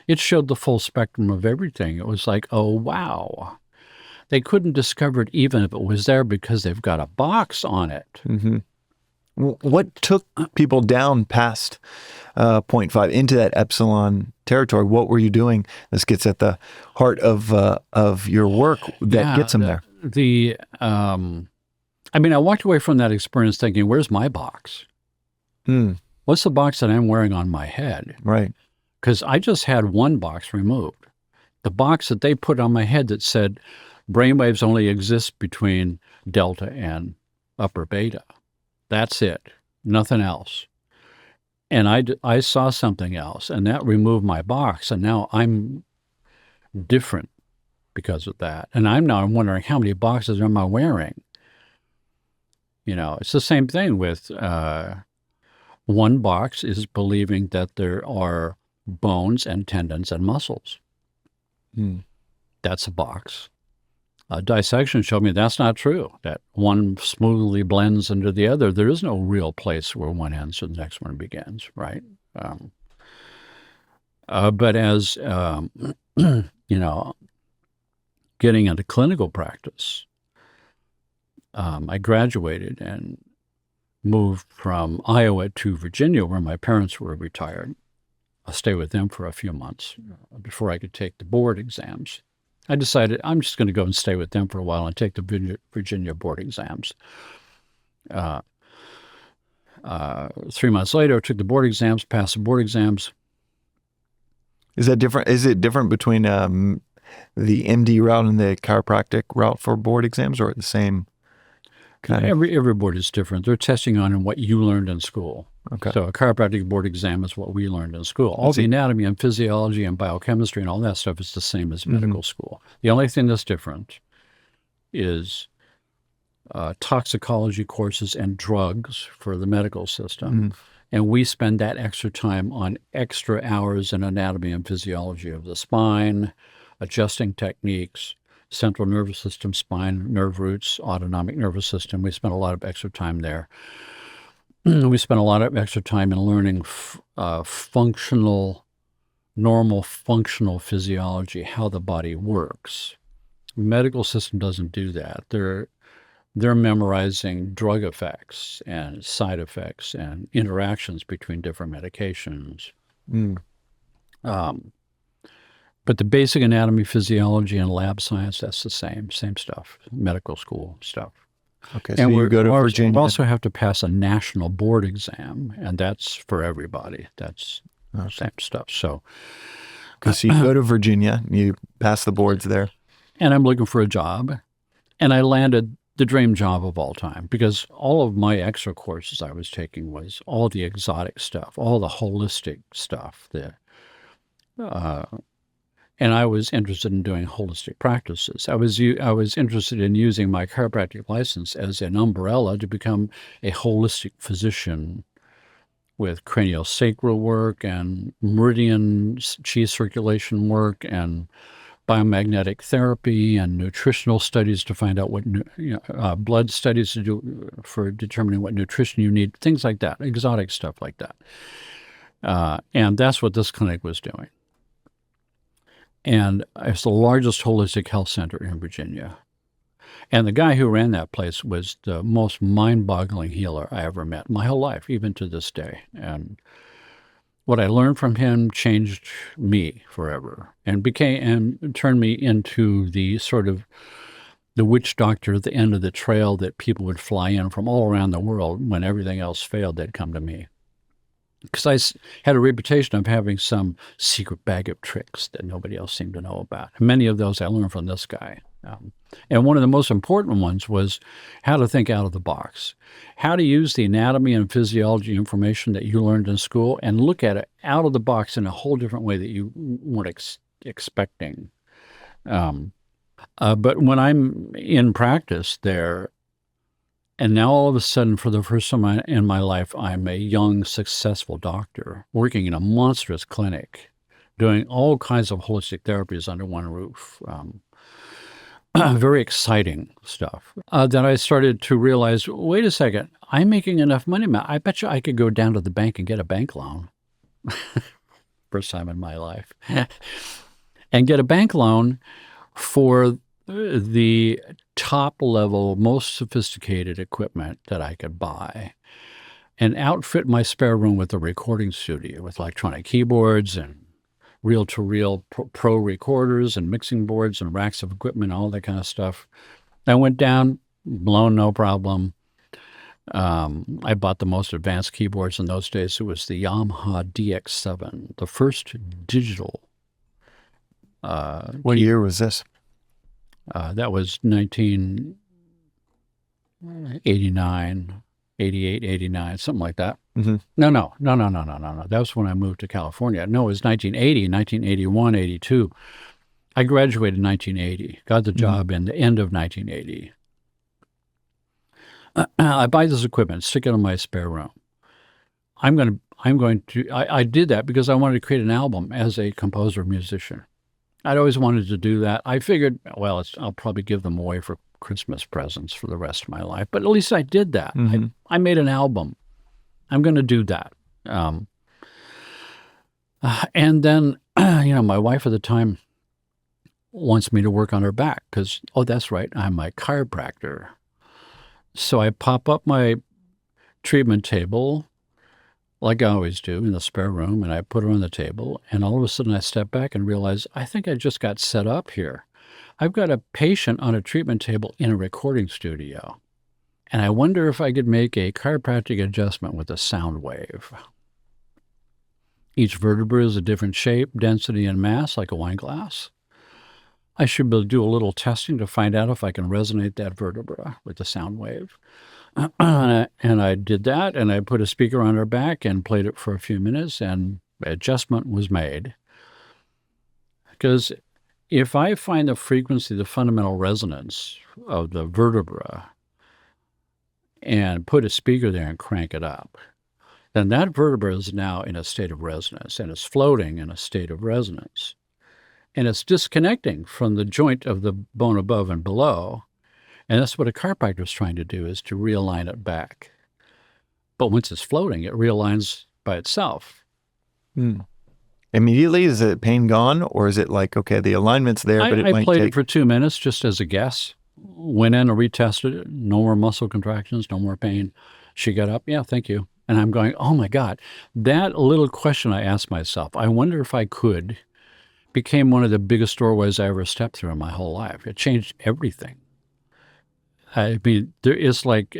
It showed the full spectrum of everything. It was like, oh, wow. They couldn't discover it even if it was there because they've got a box on it. Mm-hmm. What took people down past 0.5 into that epsilon territory? What were you doing? This gets at the heart of your work that gets them there. I walked away from that experience thinking, where's my box? What's the box that I'm wearing on my head? Right. Because I just had one box removed. The box that they put on my head that said brainwaves only exist between delta and upper beta. That's it. Nothing else. And I saw something else, and that removed my box, and now I'm different because of that. And I'm wondering how many boxes am I wearing? It's the same thing with one box is believing that there are bones and tendons and muscles. That's a box. Dissection showed me that's not true, that one smoothly blends into the other. There is no real place where one ends and the next one begins, right? But as, getting into clinical practice, I graduated and moved from Iowa to Virginia, where my parents were retired. I stayed with them for a few months before I could take the board exams. I decided I'm just going to go and stay with them for a while and take the Virginia board exams. 3 months later, I took the board exams, passed the board exams. Is that different? Is it different between the MD route and the chiropractic route for board exams, or the same kind of? Every board is different. They're testing on what you learned in school. Okay. So a chiropractic board exam is what we learned in school. All the anatomy and physiology and biochemistry and all that stuff is the same as medical school. The only thing that's different is toxicology courses and drugs for the medical system. And we spend that extra time on extra hours in anatomy and physiology of the spine, adjusting techniques, central nervous system, spine, nerve roots, autonomic nervous system. We spend a lot of extra time there. We spend a lot of extra time in learning normal functional physiology, how the body works. The medical system doesn't do that. They're memorizing drug effects and side effects and interactions between different medications. But the basic anatomy, physiology, and lab science, that's the same stuff, medical school stuff. Okay, so you go to Virginia. We also have to pass a national board exam, and that's for everybody. That's the same stuff. So you go to Virginia, you pass the boards there. And I'm looking for a job, and I landed the dream job of all time, because all of my extra courses I was taking was all the exotic stuff, all the holistic stuff, and I was interested in doing holistic practices. I was interested in using my chiropractic license as an umbrella to become a holistic physician with craniosacral work and meridian chi circulation work and biomagnetic therapy and nutritional studies to find out what blood studies to do for determining what nutrition you need, things like that, exotic stuff like that. And that's what this clinic was doing. And it's the largest holistic health center in Virginia. And the guy who ran that place was the most mind-boggling healer I ever met my whole life, even to this day. And what I learned from him changed me forever and turned me into the sort of the witch doctor at the end of the trail that people would fly in from all around the world. When everything else failed, they'd come to me. Because I had a reputation of having some secret bag of tricks that nobody else seemed to know about. Many of those I learned from this guy. And one of the most important ones was how to think out of the box, how to use the anatomy and physiology information that you learned in school and look at it out of the box in a whole different way that you weren't expecting. But when I'm in practice there, and now all of a sudden, for the first time in my life, I'm a young, successful doctor working in a monstrous clinic, doing all kinds of holistic therapies under one roof. Very exciting stuff. Then I started to realize, wait a second, I'm making enough money. I bet you I could go down to the bank and get a bank loan. First time in my life. And get a bank loan for the top level, most sophisticated equipment that I could buy, and outfit my spare room with a recording studio with electronic keyboards and reel-to-reel pro recorders and mixing boards and racks of equipment, all that kind of stuff. I went down, blown no problem. I bought the most advanced keyboards in those days. It was the Yamaha DX7, the first digital. What year was this? That was 1989, 88, 89, something like that. Mm-hmm. No. That was when I moved to California. No, it was 1980, 1981, 82. I graduated in 1980, got the job in the end of 1980. I buy this equipment, stick it in my spare room. I did that because I wanted to create an album as a composer musician. I'd always wanted to do that. I figured, well, I'll probably give them away for Christmas presents for the rest of my life. But at least I did that. I made an album. I'm going to do that. And then, my wife at the time wants me to work on her back because, oh, that's right, I'm my chiropractor. So I pop up my treatment table like I always do in the spare room, and I put her on the table, and all of a sudden I step back and realize I think I just got set up here. I've got a patient on a treatment table in a recording studio, and I wonder if I could make a chiropractic adjustment with a sound wave. Each vertebra is a different shape, density, and mass, like a wine glass. I should be able to do a little testing to find out if I can resonate that vertebra with the sound wave. And I did that, and I put a speaker on her back and played it for a few minutes, and adjustment was made. Because if I find the frequency, the fundamental resonance of the vertebra, and put a speaker there and crank it up, then that vertebra is now in a state of resonance, and it's floating in a state of resonance. And it's disconnecting from the joint of the bone above and below. And that's what a chiropractor is trying to do, is to realign it back. But once it's floating, it realigns by itself. Immediately, is the pain gone? Or is it like, okay, the alignment's there, but it I might played take... it for 2 minutes just as a guess. Went in and retested it. No more muscle contractions, no more pain. She got up. Yeah, thank you. And I'm going, oh my God. That little question I asked myself, I wonder if I could, became one of the biggest doorways I ever stepped through in my whole life. It changed everything. I mean, there is like,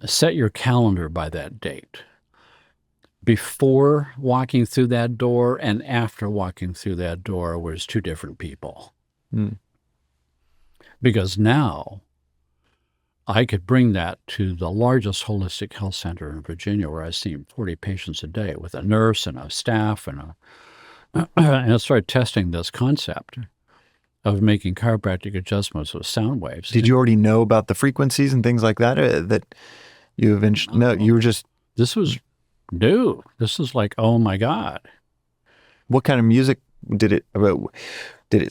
set your calendar by that date. Before walking through that door and after walking through that door was two different people. Because now I could bring that to the largest holistic health center in Virginia, where I see 40 patients a day with a nurse and a staff and I started testing this concept of making chiropractic adjustments with sound waves. Did you already know about the frequencies and things like that? That you eventually... No, you were just... This was new. This is like, oh my God. What kind of music did it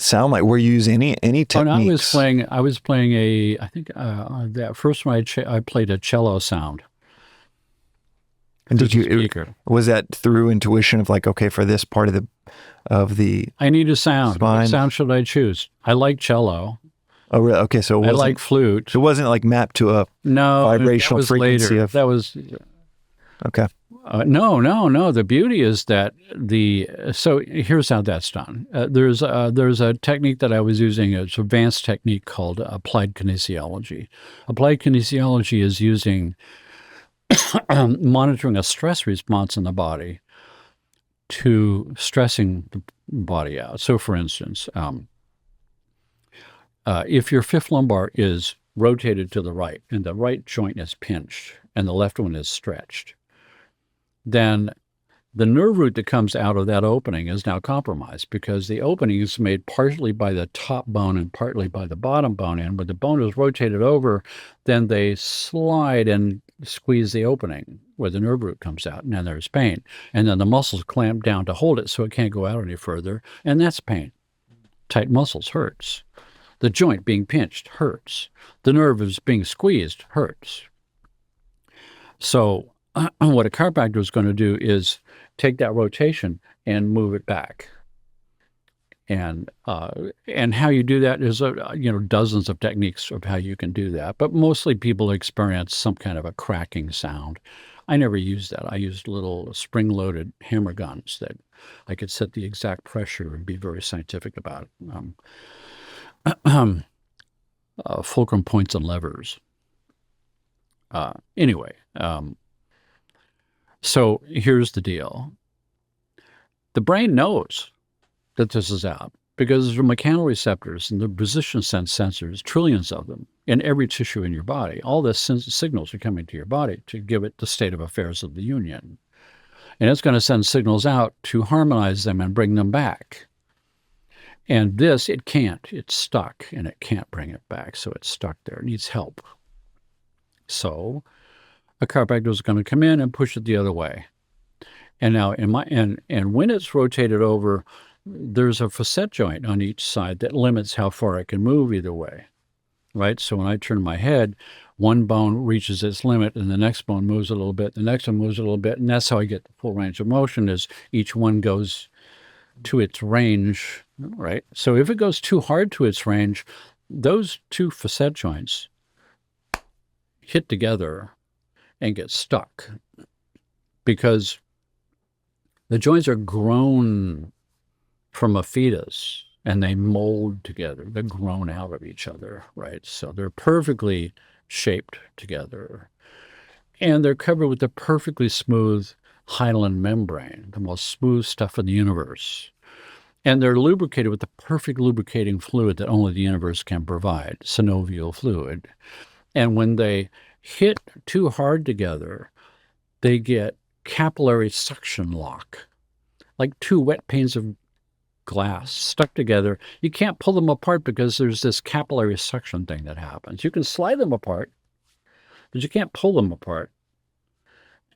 sound like? Were you using any techniques? No, I was playing I think that first one I played a cello sound. And was that through intuition of like, okay, for this part of the I need a sound. spine? What sound should I choose? I like cello. Oh, really? Okay, so I like flute. It wasn't like mapped to a vibrational frequency later. That was okay. No. The beauty is that so here's how that's done. There's a technique that I was using. It's an advanced technique called applied kinesiology. Applied kinesiology is using monitoring a stress response in the body to stressing the body out. So, for instance, if your fifth lumbar is rotated to the right and the right joint is pinched and the left one is stretched, then the nerve root that comes out of that opening is now compromised because the opening is made partially by the top bone and partly by the bottom bone. And when the bone is rotated over, then they slide and squeeze the opening where the nerve root comes out, and then there's pain. And then the muscles clamp down to hold it so it can't go out any further, and that's pain. Tight muscles hurts. The joint being pinched hurts. The nerve is being squeezed hurts. So what a chiropractor is going to do is take that rotation and move it back. And how you do that is, dozens of techniques of how you can do that. But mostly people experience some kind of a cracking sound. I never used that. I used little spring-loaded hammer guns that I could set the exact pressure and be very scientific about it. Fulcrum points and levers. So here's the deal. The brain knows that this is out because there are mechanoreceptors and the position sense sensors, trillions of them, in every tissue in your body. All the signals are coming to your body to give it the state of affairs of the union. And it's going to send signals out to harmonize them and bring them back. And this, it can't. It's stuck, and it can't bring it back. So it's stuck there. It needs help. So a chiropractor is going to come in and push it the other way. And now, and when it's rotated over, there's a facet joint on each side that limits how far it can move either way, right? So when I turn my head, one bone reaches its limit and the next bone moves a little bit, the next one moves a little bit, and that's how I get the full range of motion is each one goes to its range, right? So if it goes too hard to its range, those two facet joints hit together and get stuck because the joints are grown from a fetus and they mold together. They're grown out of each other, right? So they're perfectly shaped together. And they're covered with a perfectly smooth hyaline membrane, the most smooth stuff in the universe. And they're lubricated with the perfect lubricating fluid that only the universe can provide, synovial fluid. And when they hit too hard together, they get capillary suction lock, like two wet panes of glass stuck together. You can't pull them apart because there's this capillary suction thing that happens. You can slide them apart, but you can't pull them apart.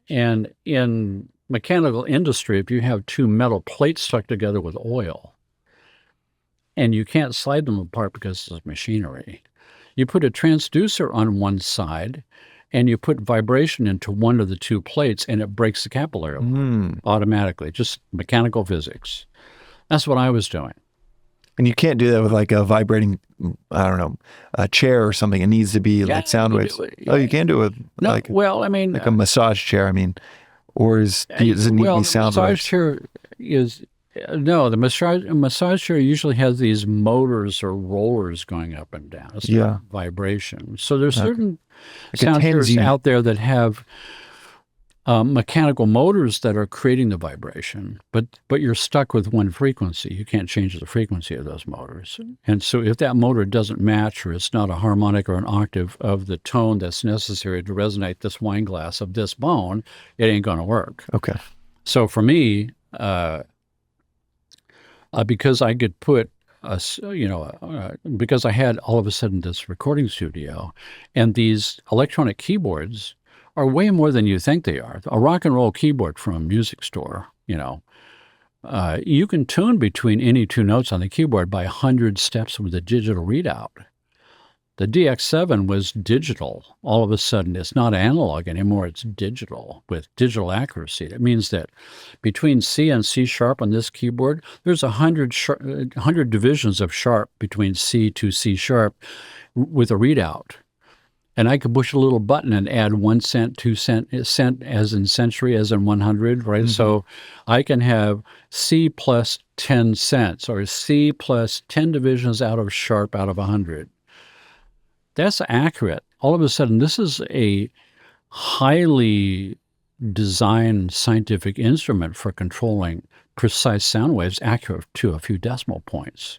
And in mechanical industry, if you have two metal plates stuck together with oil and you can't slide them apart because it's machinery, you put a transducer on one side and you put vibration into one of the two plates and it breaks the capillary automatically, just mechanical physics. That's what I was doing. And you can't do that with like a vibrating, I don't know, a chair or something. It needs to be like sound waves. Oh, you can do it with like a massage chair. I mean, or does it need to be sound waves? Massage chair is no. The massage chair usually has these motors or rollers going up and down. It's vibration. So there's certain sound chairs out there that have mechanical motors that are creating the vibration, but you're stuck with one frequency. You can't change the frequency of those motors. And so if that motor doesn't match or it's not a harmonic or an octave of the tone that's necessary to resonate this wine glass of this bone, it ain't going to work. Okay. So for me, because I could put because I had all of a sudden this recording studio and these electronic keyboards are way more than you think they are. A rock and roll keyboard from a music store, you can tune between any two notes on the keyboard by 100 steps with a digital readout. The DX7 was digital. All of a sudden, it's not analog anymore. It's digital with digital accuracy. That means that between C and C sharp on this keyboard, there's 100 divisions of sharp between C to C sharp with a readout. And I could push a little button and add 1 cent, 2 cent, cent as in century, as in 100, right? Mm-hmm. So I can have C plus 10 cents or C plus 10 divisions out of sharp out of 100. That's accurate. All of a sudden, this is a highly designed scientific instrument for controlling precise sound waves accurate to a few decimal points.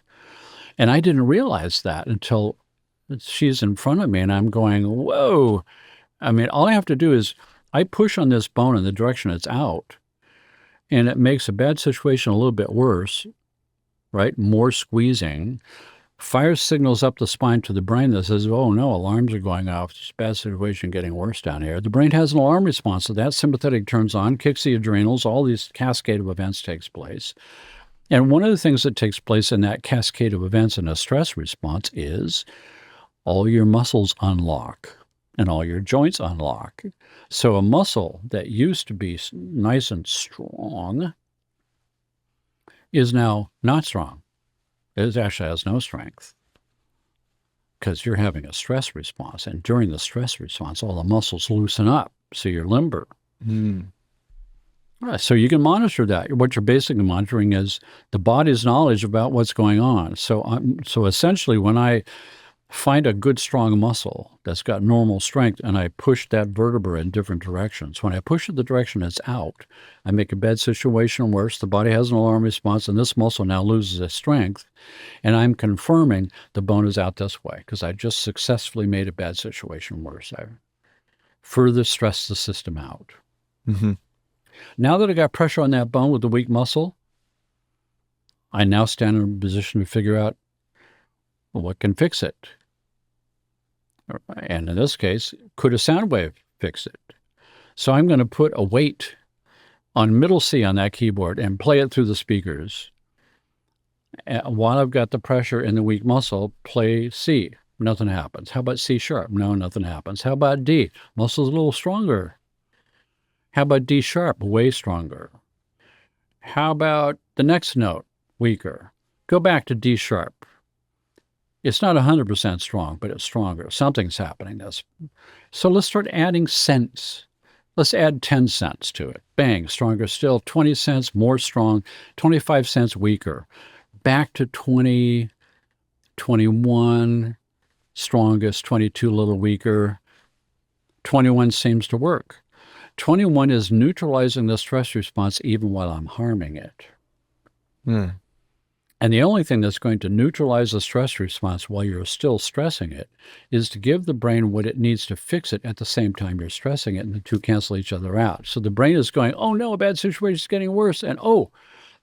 And I didn't realize that until she's in front of me and I'm going, whoa. I mean, all I have to do is I push on this bone in the direction it's out and it makes a bad situation a little bit worse, right? More squeezing. Fires signals up the spine to the brain that says, oh no, alarms are going off. It's a bad situation getting worse down here. The brain has an alarm response to that. Sympathetic turns on, kicks the adrenals. All these cascade of events takes place. And one of the things that takes place in that cascade of events in a stress response is all your muscles unlock and all your joints unlock. So a muscle that used to be nice and strong is now not strong. It actually has no strength because you're having a stress response. And during the stress response, all the muscles loosen up, so you're limber. Right, so you can monitor that. What you're basically monitoring is the body's knowledge about what's going on. So essentially, when I find a good, strong muscle that's got normal strength and I push that vertebra in different directions, when I push it the direction it's out, I make a bad situation worse. The body has an alarm response, and this muscle now loses its strength. And I'm confirming the bone is out this way because I just successfully made a bad situation worse. I further stressed the system out. Mm-hmm. Now that I got pressure on that bone with the weak muscle, I now stand in a position to figure out what can fix it. And in this case, could a sound wave fix it? So I'm going to put a weight on middle C on that keyboard and play it through the speakers. while I've got the pressure in the weak muscle, play C. Nothing happens. How about C sharp? No, nothing happens. How about D? Muscle's a little stronger. How about D sharp? Way stronger. How about the next note? Weaker. Go back to D sharp. It's not 100% strong, but it's stronger. Something's happening. So let's start adding cents. Let's add 10 cents to it. Bang, stronger still. 20 cents, more strong. 25 cents, weaker. Back to 20, 21, strongest. 22, a little weaker. 21 seems to work. 21 is neutralizing the stress response even while I'm harming it. And the only thing that's going to neutralize the stress response while you're still stressing it is to give the brain what it needs to fix it at the same time you're stressing it, and the two cancel each other out. So the brain is going, oh no, a bad situation is getting worse, and oh,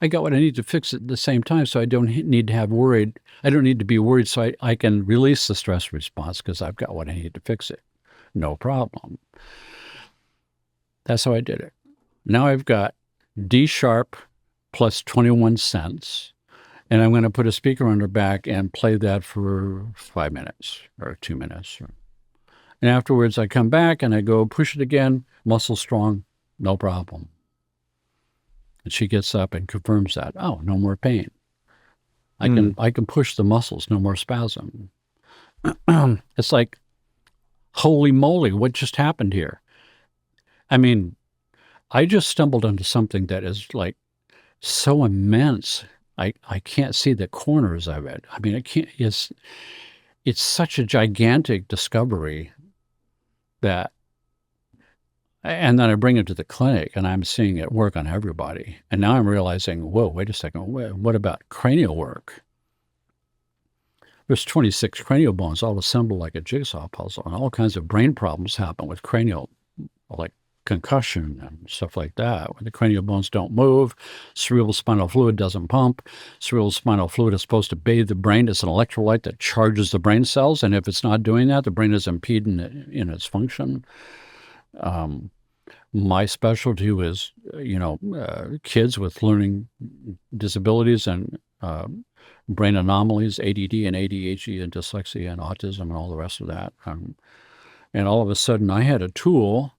I got what I need to fix it at the same time, so I don't need to be worried, so I can release the stress response because I've got what I need to fix it. No problem. That's how I did it. Now I've got D sharp plus 21 cents. And I'm going to put a speaker on her back and play that for 5 minutes or 2 minutes. And afterwards, I come back and I go push it again. Muscle strong, no problem. And she gets up and confirms that. Oh, no more pain. I can push the muscles, no more spasm. It's like, holy moly, what just happened here? I mean, I just stumbled onto something that is like so immense. I can't see the corners of it. I mean, it's such a gigantic discovery and then I bring it to the clinic and I'm seeing it work on everybody. And now I'm realizing, whoa, wait a second. What about cranial work? There's 26 cranial bones all assembled like a jigsaw puzzle, and all kinds of brain problems happen with cranial, like concussion and stuff like that. When the cranial bones don't move, cerebral spinal fluid doesn't pump. Cerebral spinal fluid is supposed to bathe the brain. It's an electrolyte that charges the brain cells, and if it's not doing that, the brain is impeding in its function. My specialty was, kids with learning disabilities and brain anomalies, ADD and ADHD and dyslexia and autism and all the rest of that. And all of a sudden, I had a tool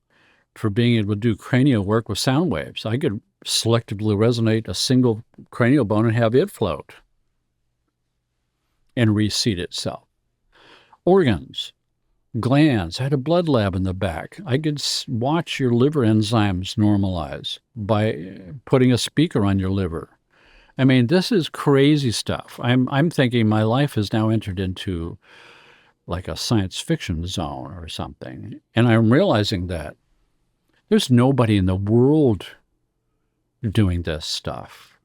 for being able to do cranial work with sound waves. I could selectively resonate a single cranial bone and have it float and reseat itself. Organs, glands. I had a blood lab in the back. I could watch your liver enzymes normalize by putting a speaker on your liver. I mean, this is crazy stuff. I'm thinking my life has now entered into like a science fiction zone or something. And I'm realizing that there's nobody in the world doing this stuff.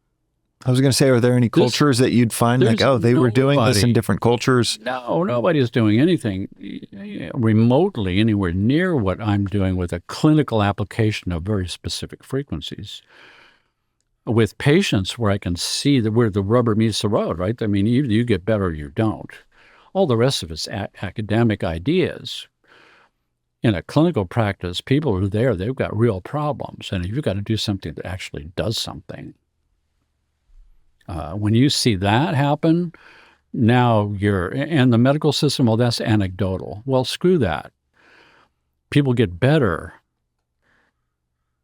I was going to say, are there any cultures that you'd find like, oh, they were doing this in different cultures? No, nobody's doing anything remotely anywhere near what I'm doing with a clinical application of very specific frequencies. With patients where I can see where the rubber meets the road, right? I mean, either you get better or you don't. All the rest of it's academic ideas. In a clinical practice, people are there, they've got real problems, and you've got to do something that actually does something. When you see that happen, now and the medical system, well, that's anecdotal. Well, screw that. People get better.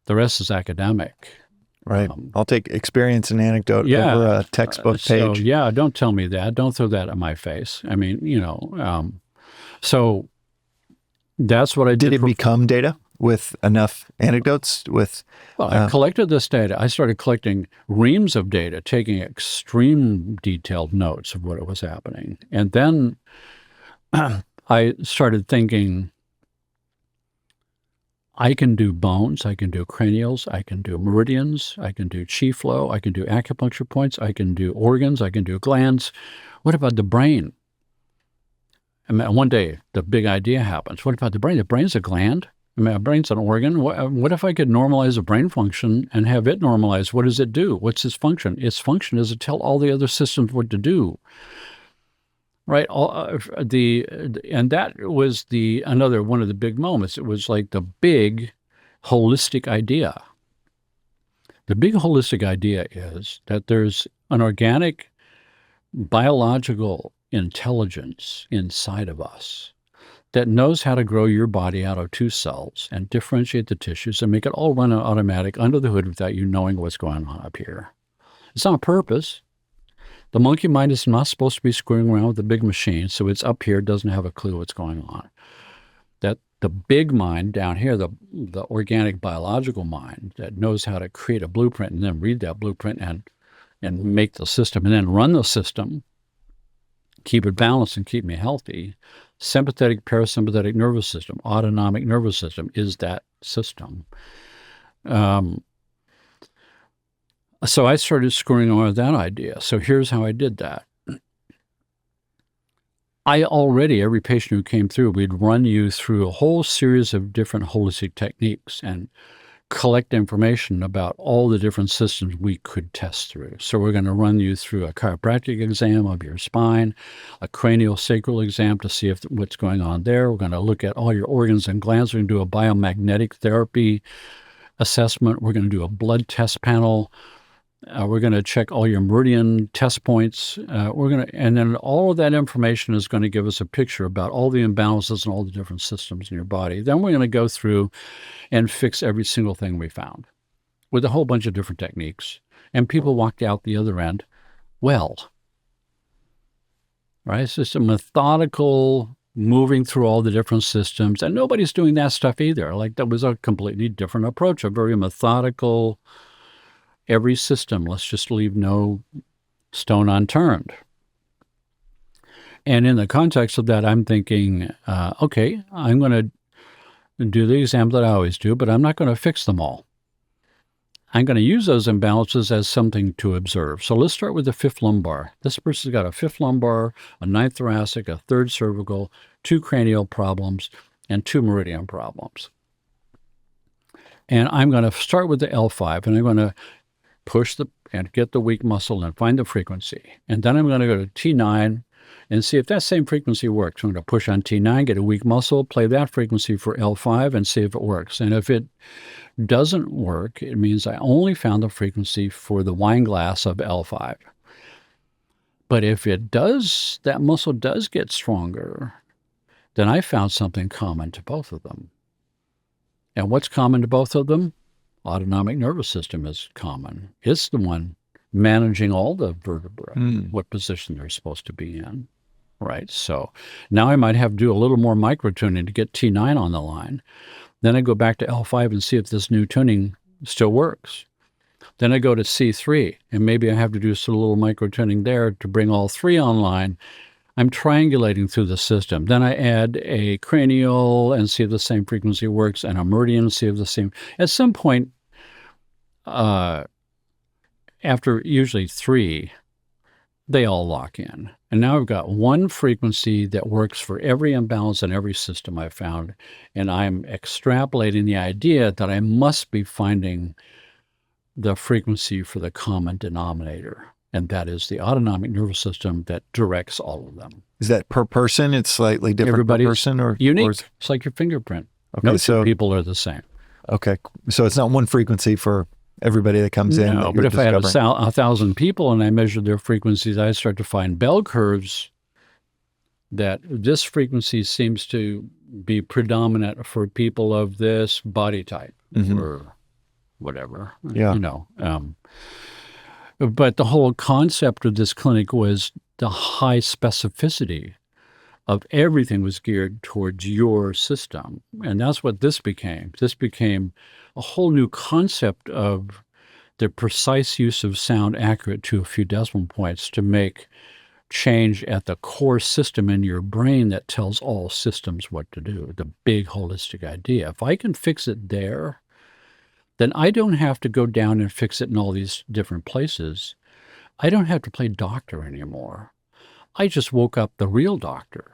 The rest is academic. Right. I'll take experience and anecdote over a textbook page. So, don't tell me that. Don't throw that in my face. I mean, so that's what I did. Did it become data with enough anecdotes? I collected this data. I started collecting reams of data, taking extreme detailed notes of what was happening. And then I started thinking, I can do bones, I can do cranials, I can do meridians, I can do chi flow, I can do acupuncture points, I can do organs, I can do glands. What about the brain? I mean, one day the big idea happens. What about the brain? The brain's a gland. I mean, a brain's an organ. What if I could normalize a brain function and have it normalize? What does it do? What's its function? Its function is to tell all the other systems what to do. Right? And that was another one of the big moments. It was like the big holistic idea. The big holistic idea is that there's an organic biological intelligence inside of us that knows how to grow your body out of 2 cells and differentiate the tissues and make it all run on automatic under the hood without you knowing what's going on up here. It's on purpose. The monkey mind is not supposed to be screwing around with the big machine, so it's up here, doesn't have a clue what's going on. That the big mind down here, the organic biological mind that knows how to create a blueprint and then read that blueprint and make the system and then run the system, keep it balanced and keep me healthy. Sympathetic, parasympathetic nervous system, autonomic nervous system is that system. So I started screwing around with that idea. So here's how I did that. Every patient who came through, we'd run you through a whole series of different holistic techniques and collect information about all the different systems we could test through. So we're going to run you through a chiropractic exam of your spine, a craniosacral exam to see what's going on there. We're going to look at all your organs and glands. We're going to do a biomagnetic therapy assessment. We're going to do a blood test panel. We're going to check all your meridian test points. And then all of that information is going to give us a picture about all the imbalances and all the different systems in your body. Then we're going to go through and fix every single thing we found with a whole bunch of different techniques. And people walked out the other end well. Right? It's just a methodical moving through all the different systems. And nobody's doing that stuff either. Like, that was a completely different approach, a very methodical. Every system, let's just leave no stone unturned. And in the context of that, I'm thinking, okay, I'm going to do the exam that I always do, but I'm not going to fix them all. I'm going to use those imbalances as something to observe. So let's start with the 5th lumbar. This person's got a 5th lumbar, a 9th thoracic, a 3rd cervical, 2 cranial problems, and 2 meridian problems. And I'm going to start with the L5, and I'm going to push and get the weak muscle and find the frequency. And then I'm going to go to T9 and see if that same frequency works. I'm going to push on T9, get a weak muscle, play that frequency for L5 and see if it works. And if it doesn't work, it means I only found the frequency for the wine glass of L5. But if it does, that muscle does get stronger, then I found something common to both of them. And what's common to both of them? Autonomic nervous system is common. It's the one managing all the vertebrae, what position they're supposed to be in, right? So now I might have to do a little more micro-tuning to get T9 on the line. Then I go back to L5 and see if this new tuning still works. Then I go to C3, and maybe I have to do a little micro-tuning there to bring all 3 online. I'm triangulating through the system. Then I add a cranial and see if the same frequency works, and a meridian, see if the same. At some point, after usually 3, they all lock in. And now I've got one frequency that works for every imbalance in every system I've found. And I'm extrapolating the idea that I must be finding the frequency for the common denominator. And that is the autonomic nervous system that directs all of them. Is that per person? It's slightly different per person? Or unique. Or it's like your fingerprint. Okay, no 2 people are the same. Okay. So it's not one frequency for everybody that comes in. No, but if I have 1,000 people and I measure their frequencies, I start to find bell curves that this frequency seems to be predominant for people of this body type or whatever. Yeah. But the whole concept of this clinic was the high specificity of everything was geared towards your system. And that's what this became. This became a whole new concept of the precise use of sound accurate to a few decimal points to make change at the core system in your brain that tells all systems what to do, the big holistic idea. If I can fix it there, then I don't have to go down and fix it in all these different places. I don't have to play doctor anymore. I just woke up the real doctor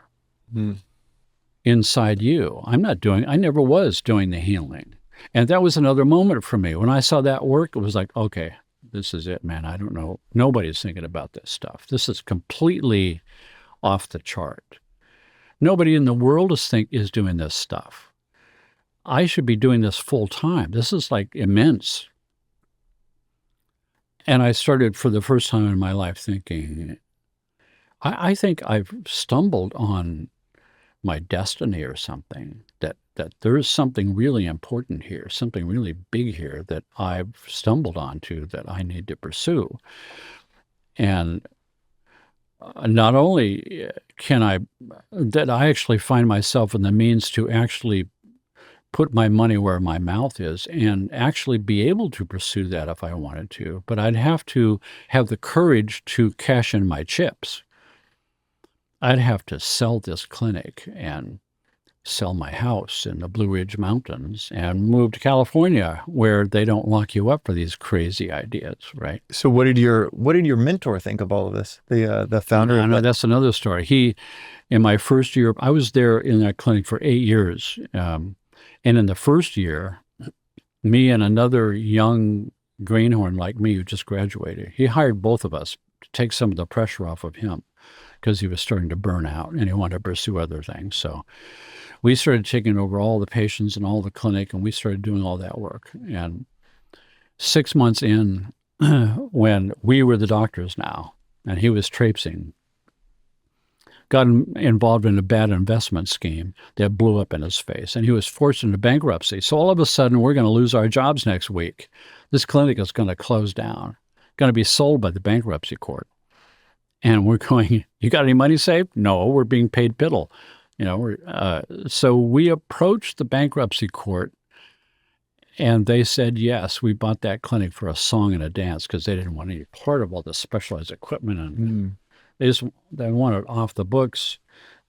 inside you. I never was doing the healing. And that was another moment for me. When I saw that work, it was like, okay, this is it, man. I don't know. Nobody's thinking about this stuff. This is completely off the chart. Nobody in the world is doing this stuff. I should be doing this full time. This is like immense. And I started for the first time in my life thinking, I think I've stumbled on my destiny or something, that there is something really important here, something really big here that I've stumbled onto that I need to pursue. And not only can that I actually find myself in the means to actually put my money where my mouth is and actually be able to pursue that if I wanted to, but I'd have to have the courage to cash in my chips. I'd have to sell this clinic and sell my house in the Blue Ridge Mountains and move to California where they don't lock you up for these crazy ideas, right? So what did your mentor think of all of this? The founder. I know that's another story. In my first year, I was there in that clinic for 8 years. And in the first year, me and another young greenhorn like me who just graduated, he hired both of us to take some of the pressure off of him because he was starting to burn out and he wanted to pursue other things. So we started taking over all the patients and all the clinic, and we started doing all that work. And 6 months in, when we were the doctors now, and he was traipsing, got involved in a bad investment scheme that blew up in his face, and he was forced into bankruptcy. So all of a sudden, we're going to lose our jobs next week. This clinic is going to close down, going to be sold by the bankruptcy court. And we're going, you got any money saved? No, we're being paid piddle. So we approached the bankruptcy court, and they said, yes, we bought that clinic for a song and a dance because they didn't want any part of all the specialized equipment. And they wanted it off the books.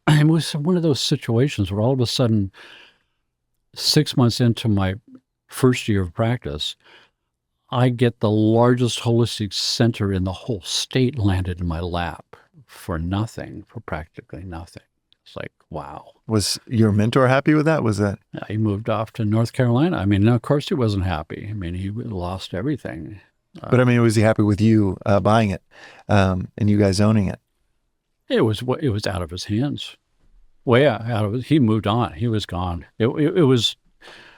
And it was one of those situations where all of a sudden, 6 months into my first year of practice, I get the largest holistic center in the whole state landed in my lap for nothing, for practically nothing. It's like, wow. Was your mentor happy with that? Was that? He moved off to North Carolina. I mean, of course he wasn't happy. I mean, he lost everything. But I mean, was he happy with you buying it and you guys owning it? It was out of his hands. Way out of it. He moved on. He was gone. It was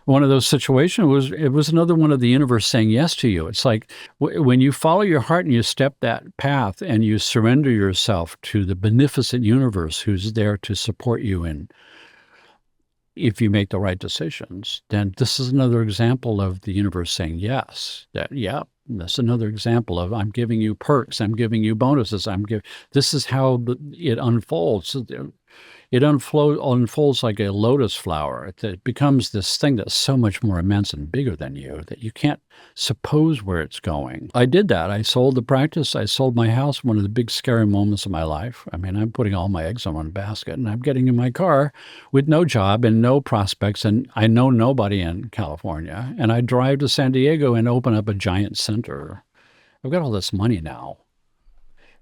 one of those situations. It was another one of the universe saying yes to you. It's like when you follow your heart and you step that path and you surrender yourself to the beneficent universe who's there to support you in, if you make the right decisions, then this is another example of the universe saying yes. That's another example of I'm giving you perks, I'm giving you bonuses, this is how it unfolds. It unfolds like a lotus flower. It becomes this thing that's so much more immense and bigger than you that you can't suppose where it's going. I did that. I sold the practice. I sold my house, one of the big scary moments of my life. I mean, I'm putting all my eggs in one basket, and I'm getting in my car with no job and no prospects, and I know nobody in California. And I drive to San Diego and open up a giant center. I've got all this money now.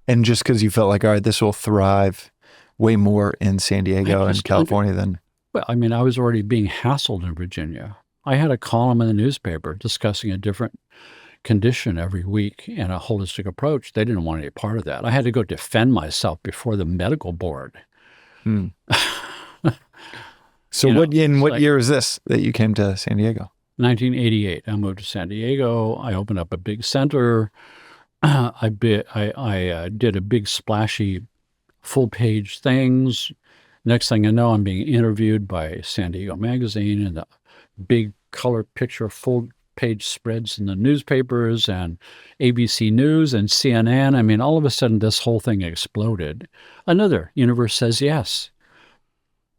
And just because you felt like, all right, this will thrive way more in San Diego and California than... Well, I mean, I was already being hassled in Virginia. I had a column in the newspaper discussing a different condition every week and a holistic approach. They didn't want any part of that. I had to go defend myself before the medical board. So what year is this that you came to San Diego? 1988. I moved to San Diego. I opened up a big center. I did a big splashy full-page things. Next thing I know, I'm being interviewed by San Diego Magazine and the big color picture full-page spreads in the newspapers and ABC News and CNN. I mean, all of a sudden, this whole thing exploded. Another universe says yes.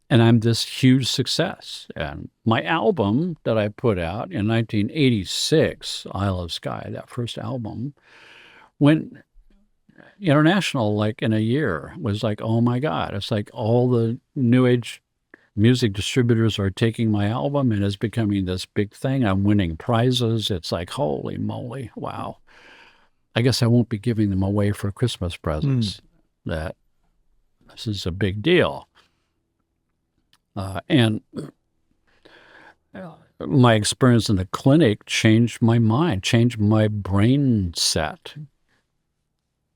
And I'm this huge success. And my album that I put out in 1986, Isle of Sky, that first album, went international like in a year. It was like, oh my God. It's like all the new age music distributors are taking my album and it's becoming this big thing. I'm winning prizes. It's like, holy moly. Wow. I guess I won't be giving them away for Christmas presents. That this is a big deal. And my experience in the clinic changed my mind, changed my brain set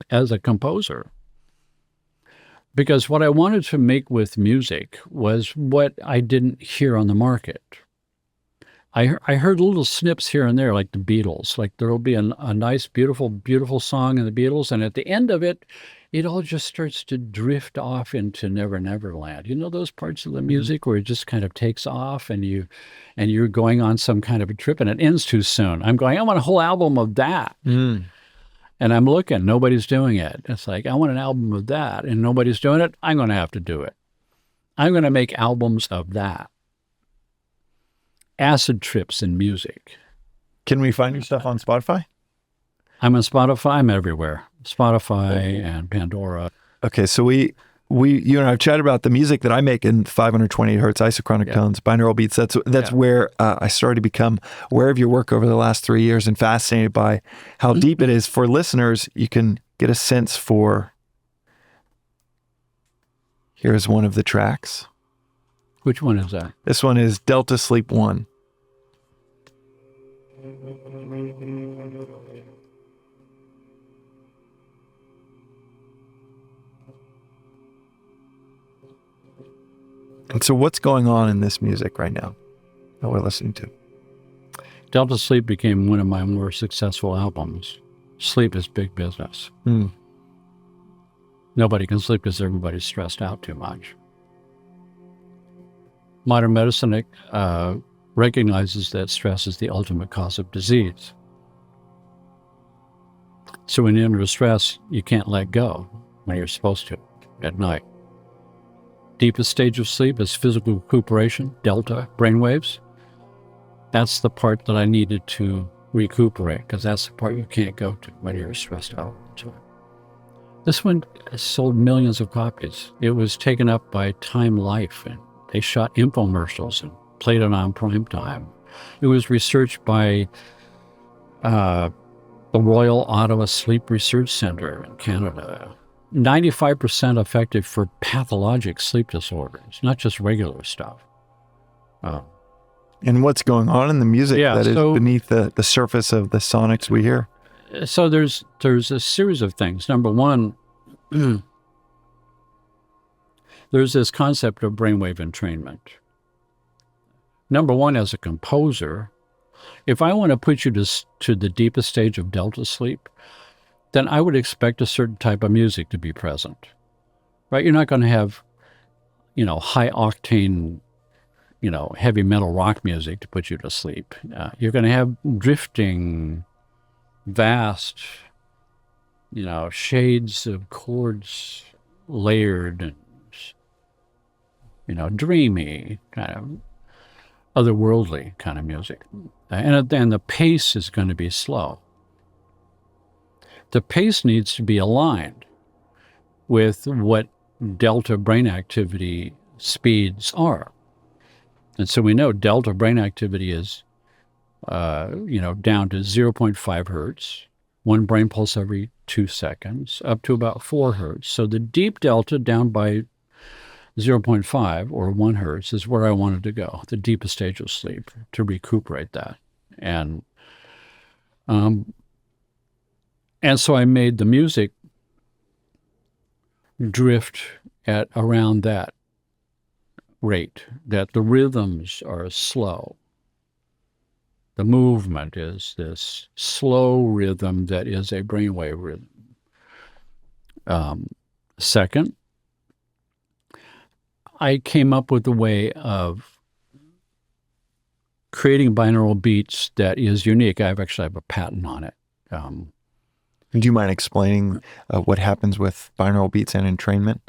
as a composer. Because what I wanted to make with music was what I didn't hear on the market. I heard little snips here and there, like the Beatles. Like there'll be a nice, beautiful, beautiful song in the Beatles, and at the end of it, it all just starts to drift off into Never Never Land. You know those parts of the music where it just kind of takes off and you're going on some kind of a trip and it ends too soon. I'm going, I want a whole album of that. Mm. And I'm looking, nobody's doing it. It's like, I want an album of that and nobody's doing it. I'm going to have to do it. I'm going to make albums of that. Acid trips in music. Can we find your stuff on Spotify? I'm on Spotify. I'm everywhere. Spotify and Pandora. Okay, so you and I have chatted about the music that I make in 528 hertz isochronic tones, binaural beats. That's where I started to become aware of your work over the last 3 years and fascinated by how deep it is. For listeners, you can get a sense for. Here's one of the tracks. Which one is that? This one is Delta Sleep 1. And so what's going on in this music right now that we're listening to? Delta Sleep became one of my more successful albums. Sleep is big business. Nobody can sleep because everybody's stressed out too much. Modern medicine recognizes that stress is the ultimate cause of disease. So when you're under stress, you can't let go when you're supposed to at night. Deepest stage of sleep is physical recuperation, delta brainwaves. That's the part that I needed to recuperate because that's the part you can't go to when you're stressed out. This one sold millions of copies. It was taken up by Time Life, and they shot infomercials and played it on prime time. It was researched by the Royal Ottawa Sleep Research Center in Canada. 95% effective for pathologic sleep disorders, not just regular stuff. And what's going on in the music that is beneath the surface of the sonics we hear? So there's a series of things. Number one, there's this concept of brainwave entrainment. Number one, as a composer, if I want to put you to the deepest stage of delta sleep, then I would expect a certain type of music to be present, right? You're not going to have, high octane, heavy metal rock music to put you to sleep. You're going to have drifting, vast, shades of chords layered and, dreamy, kind of otherworldly kind of music. And then the pace is going to be slow. The pace needs to be aligned with what delta brain activity speeds are. And so we know delta brain activity is, down to 0.5 hertz, one brain pulse every 2 seconds, up to about 4 hertz. So the deep delta down by 0.5 or 1 hertz is where I wanted to go, the deepest stage of sleep, to recuperate that. And so I made the music drift at around that rate, that the rhythms are slow. The movement is this slow rhythm that is a brainwave rhythm. Second, I came up with a way of creating binaural beats that is unique. I actually have a patent on it. Do you mind explaining what happens with binaural beats and entrainment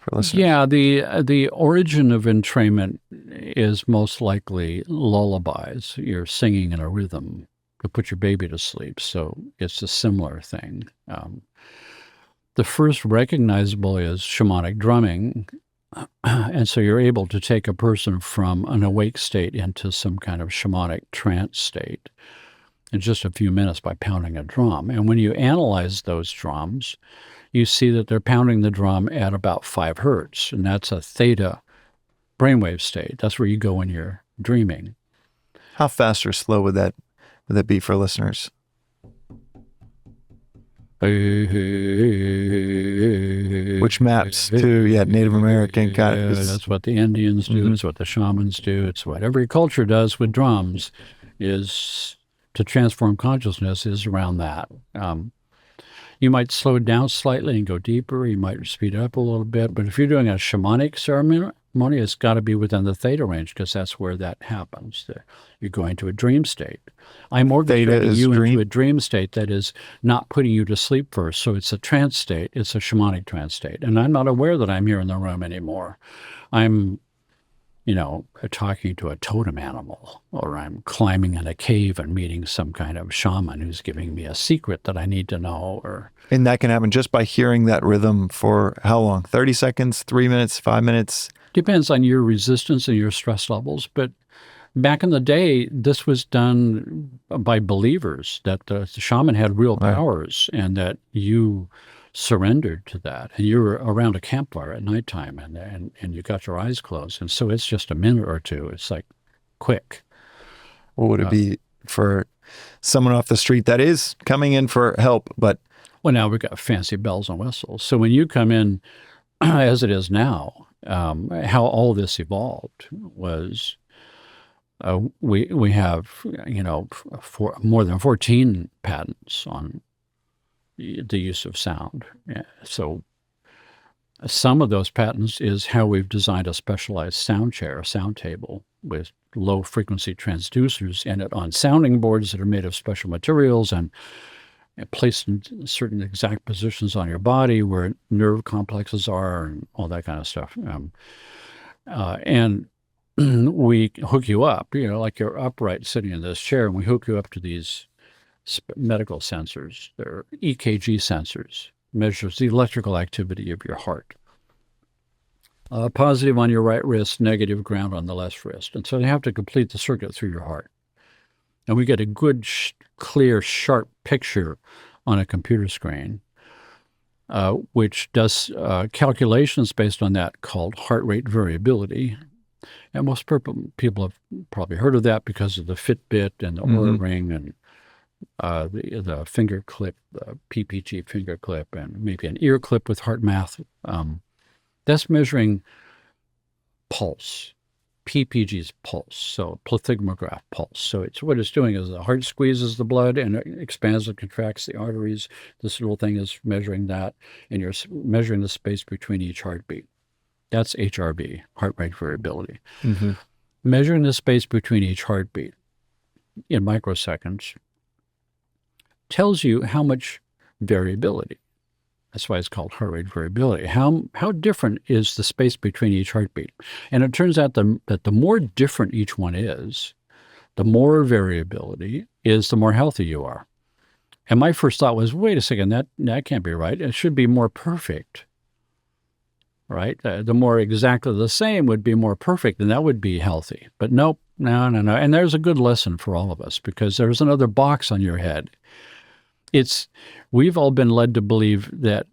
for listeners? Yeah, the origin of entrainment is most likely lullabies. You're singing in a rhythm to put your baby to sleep, so it's a similar thing. The first recognizable is shamanic drumming, and so you're able to take a person from an awake state into some kind of shamanic trance state in just a few minutes by pounding a drum. And when you analyze those drums, you see that they're pounding the drum at about 5 hertz, and that's a theta brainwave state. That's where you go when you're dreaming. How fast or slow would that be for listeners? Which maps to Native American kind of. That's what the Indians do. It's what the shamans do. It's what every culture does with drums, is to transform consciousness is around that. You might slow it down slightly and go deeper. You might speed it up a little bit. But if you're doing a shamanic ceremony, it's got to be within the theta range because that's where that happens. You're going to a dream state. I'm orchestrating you into a dream state that is not putting you to sleep first. So it's a trance state. It's a shamanic trance state. And I'm not aware that I'm here in the room anymore. I'm talking to a totem animal, or I'm climbing in a cave and meeting some kind of shaman who's giving me a secret that I need to know. And that can happen just by hearing that rhythm for how long? 30 seconds, 3 minutes, 5 minutes? Depends on your resistance and your stress levels. But back in the day, this was done by believers, that the shaman had real powers and that you surrendered to that, and you're around a campfire at nighttime, and you got your eyes closed, and so it's just a minute or two. It's like quick. What would it be for someone off the street that is coming in for help? But now we've got fancy bells and whistles. So when you come in, as it is now, how all this evolved was we have more than 14 patents on the use of sound. So some of those patents is how we've designed a specialized sound chair, a sound table with low frequency transducers in it on sounding boards that are made of special materials and placed in certain exact positions on your body where nerve complexes are and all that kind of stuff. And we hook you up, like you're upright sitting in this chair, and we hook you up to these medical sensors. They're EKG sensors, measures the electrical activity of your heart. Positive on your right wrist, negative ground on the left wrist. And so they have to complete the circuit through your heart. And we get a good, clear, sharp picture on a computer screen, which does calculations based on that called heart rate variability. And most people have probably heard of that because of the Fitbit and the Oura Ring and the finger clip, the PPG finger clip, and maybe an ear clip with heart math. That's measuring pulse, PPG's pulse, so plethysmograph pulse. So what it's doing is the heart squeezes the blood and it expands and contracts the arteries. This little thing is measuring that, and you're measuring the space between each heartbeat. That's HRV, heart rate variability. Mm-hmm. Measuring the space between each heartbeat in microseconds tells you how much variability. That's why it's called heart rate variability. How different is the space between each heartbeat? And it turns out that the more different each one is, the more variability is, the more healthy you are. And my first thought was, wait a second, that can't be right. It should be more perfect, right? The more exactly the same would be more perfect, and that would be healthy. But nope, no. And there's a good lesson for all of us, because there's another box on your head. We've all been led to believe that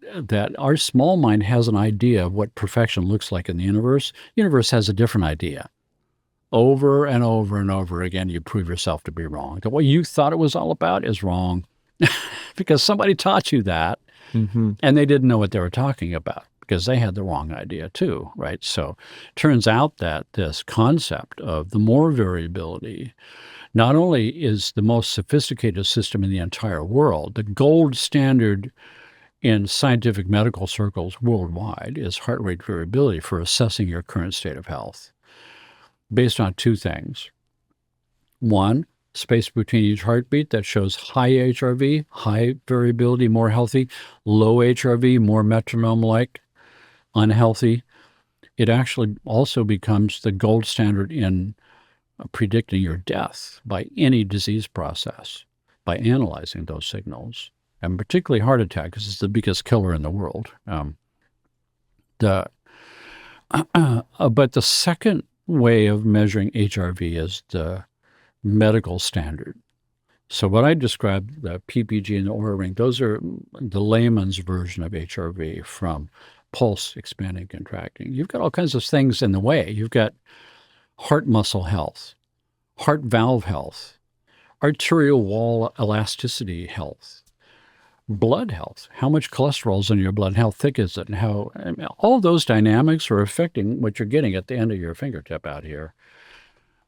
our small mind has an idea of what perfection looks like in the universe. The universe has a different idea. Over and over and over again, you prove yourself to be wrong. What you thought it was all about is wrong because somebody taught you that, and they didn't know what they were talking about because they had the wrong idea too, right? So it turns out that this concept of the more variability not only is the most sophisticated system in the entire world, the gold standard in scientific medical circles worldwide is heart rate variability for assessing your current state of health, based on two things. One, space between each heartbeat that shows high HRV, high variability, more healthy, low HRV, more metronome-like, unhealthy. It actually also becomes the gold standard in predicting your death by any disease process by analyzing those signals, and particularly heart attack, because it's the biggest killer in the world. But the second way of measuring HRV is the medical standard. So what I described, the PPG and the Oura Ring, those are the layman's version of HRV, from pulse, expanding, contracting. You've got all kinds of things in the way. You've got heart muscle health, heart valve health, arterial wall elasticity health, blood health. How much cholesterol is in your blood? How thick is it? And all those dynamics are affecting what you're getting at the end of your fingertip out here.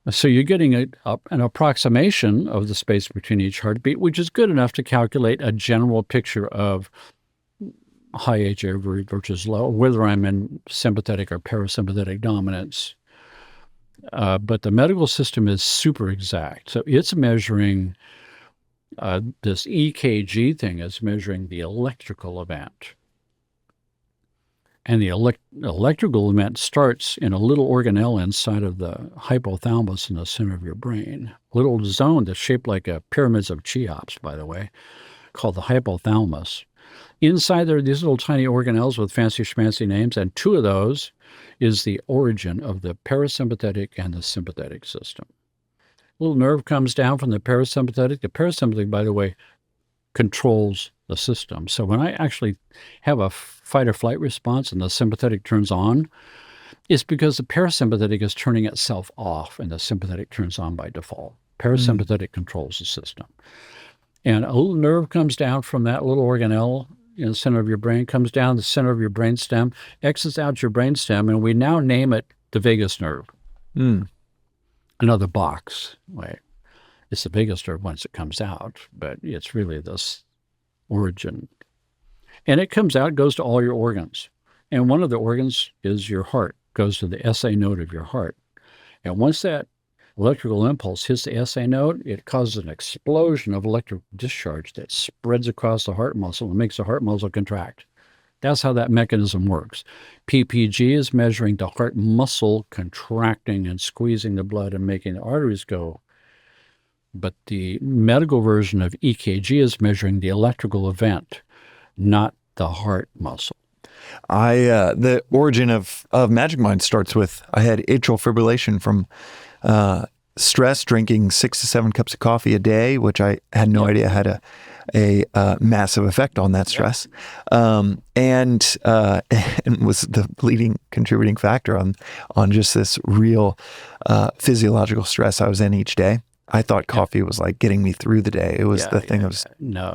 So you're getting an approximation of the space between each heartbeat, which is good enough to calculate a general picture of high HA versus low, whether I'm in sympathetic or parasympathetic dominance. But the medical system is super exact. So it's measuring this EKG thing is measuring the electrical event. And the electrical event starts in a little organelle inside of the hypothalamus in the center of your brain. A little zone that's shaped like a pyramids of Cheops, by the way, called the hypothalamus. Inside there are these little tiny organelles with fancy schmancy names, and two of those is the origin of the parasympathetic and the sympathetic system. A little nerve comes down from the parasympathetic. The parasympathetic, by the way, controls the system. So when I actually have a fight or flight response and the sympathetic turns on, it's because the parasympathetic is turning itself off and the sympathetic turns on by default. Parasympathetic controls the system. And a little nerve comes down from that little organelle in the center of your brain, comes down the center of your brainstem, exits out your brainstem, and we now name it the vagus nerve. Another box. Wait. It's the vagus nerve once it comes out, but it's really this origin. And it comes out, goes to all your organs. And one of the organs is your heart, goes to the SA node of your heart. And once that electrical impulse hits the SA node, it causes an explosion of electric discharge that spreads across the heart muscle and makes the heart muscle contract. That's how that mechanism works. PPG is measuring the heart muscle contracting and squeezing the blood and making the arteries go. But the medical version of EKG is measuring the electrical event, not the heart muscle. The origin of Magic Mind starts with, I had atrial fibrillation from stress, drinking 6 to 7 cups of coffee a day, which I had no idea had a massive effect on that stress, and was the leading contributing factor on just this real physiological stress I was in each day. I thought coffee was like getting me through the day. It was the thing that was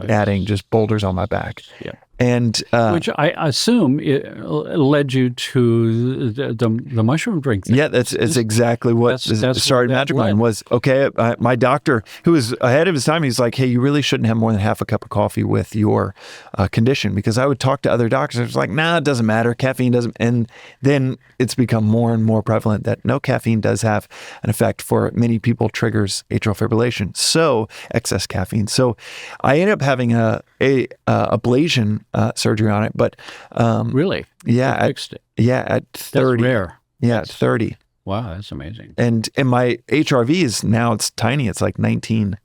adding just boulders on my back. Yeah. And which I assume it led you to the mushroom drink thing. Yeah, that's exactly what started Magic Mind was. Okay, my doctor, who was ahead of his time, he's like, hey, you really shouldn't have more than half a cup of coffee with your condition, because I would talk to other doctors. It's like, nah, it doesn't matter. Caffeine doesn't. And then it's become more and more prevalent that no, caffeine does have an effect. For many people, triggers atrial fibrillation. So excess caffeine. So I ended up having a ablation surgery on it, but really, yeah, fixed it. Yeah, at 30. That's rare. Yeah, at 30. Wow, that's amazing. And my HRV is now, it's tiny. It's like 19.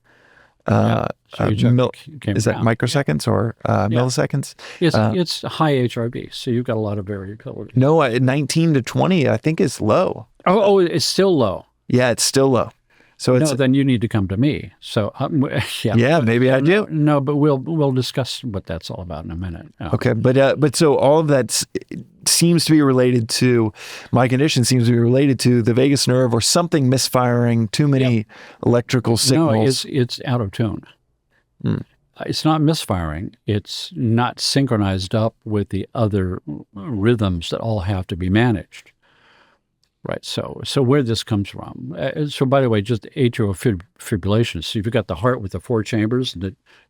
So is that microseconds or milliseconds? It's high HRV, so you've got a lot of variability. No, 19 to 20, I think is low. Oh, it's still low. Yeah, it's still low. So it's, no, then you need to come to me. So maybe I do. No, but we'll discuss what that's all about in a minute. Okay, but so all of that seems to be related to my condition. Seems to be related to the vagus nerve or something misfiring. Too many electrical signals. No, it's out of tune. It's not misfiring. It's not synchronized up with the other rhythms that all have to be managed. Right. So where this comes from. So by the way, just atrial fibrillation. So you've got the heart with the 4 chambers,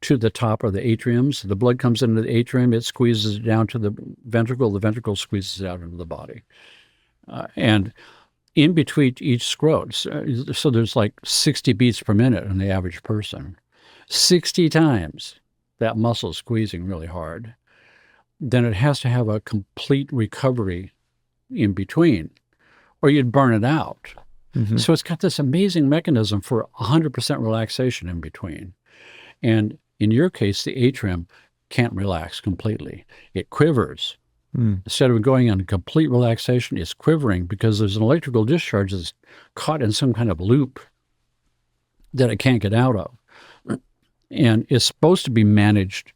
to the top are the atriums. The blood comes into the atrium. It squeezes it down to the ventricle squeezes it out into the body. And in between each scrot, so there's like 60 beats per minute in the average person. 60 times that muscle squeezing really hard. Then it has to have a complete recovery in between, or you'd burn it out. Mm-hmm. So it's got this amazing mechanism for 100% relaxation in between. And in your case, the atrium can't relax completely. It quivers. Instead of going on complete relaxation, it's quivering because there's an electrical discharge that's caught in some kind of loop that it can't get out of. And it's supposed to be managed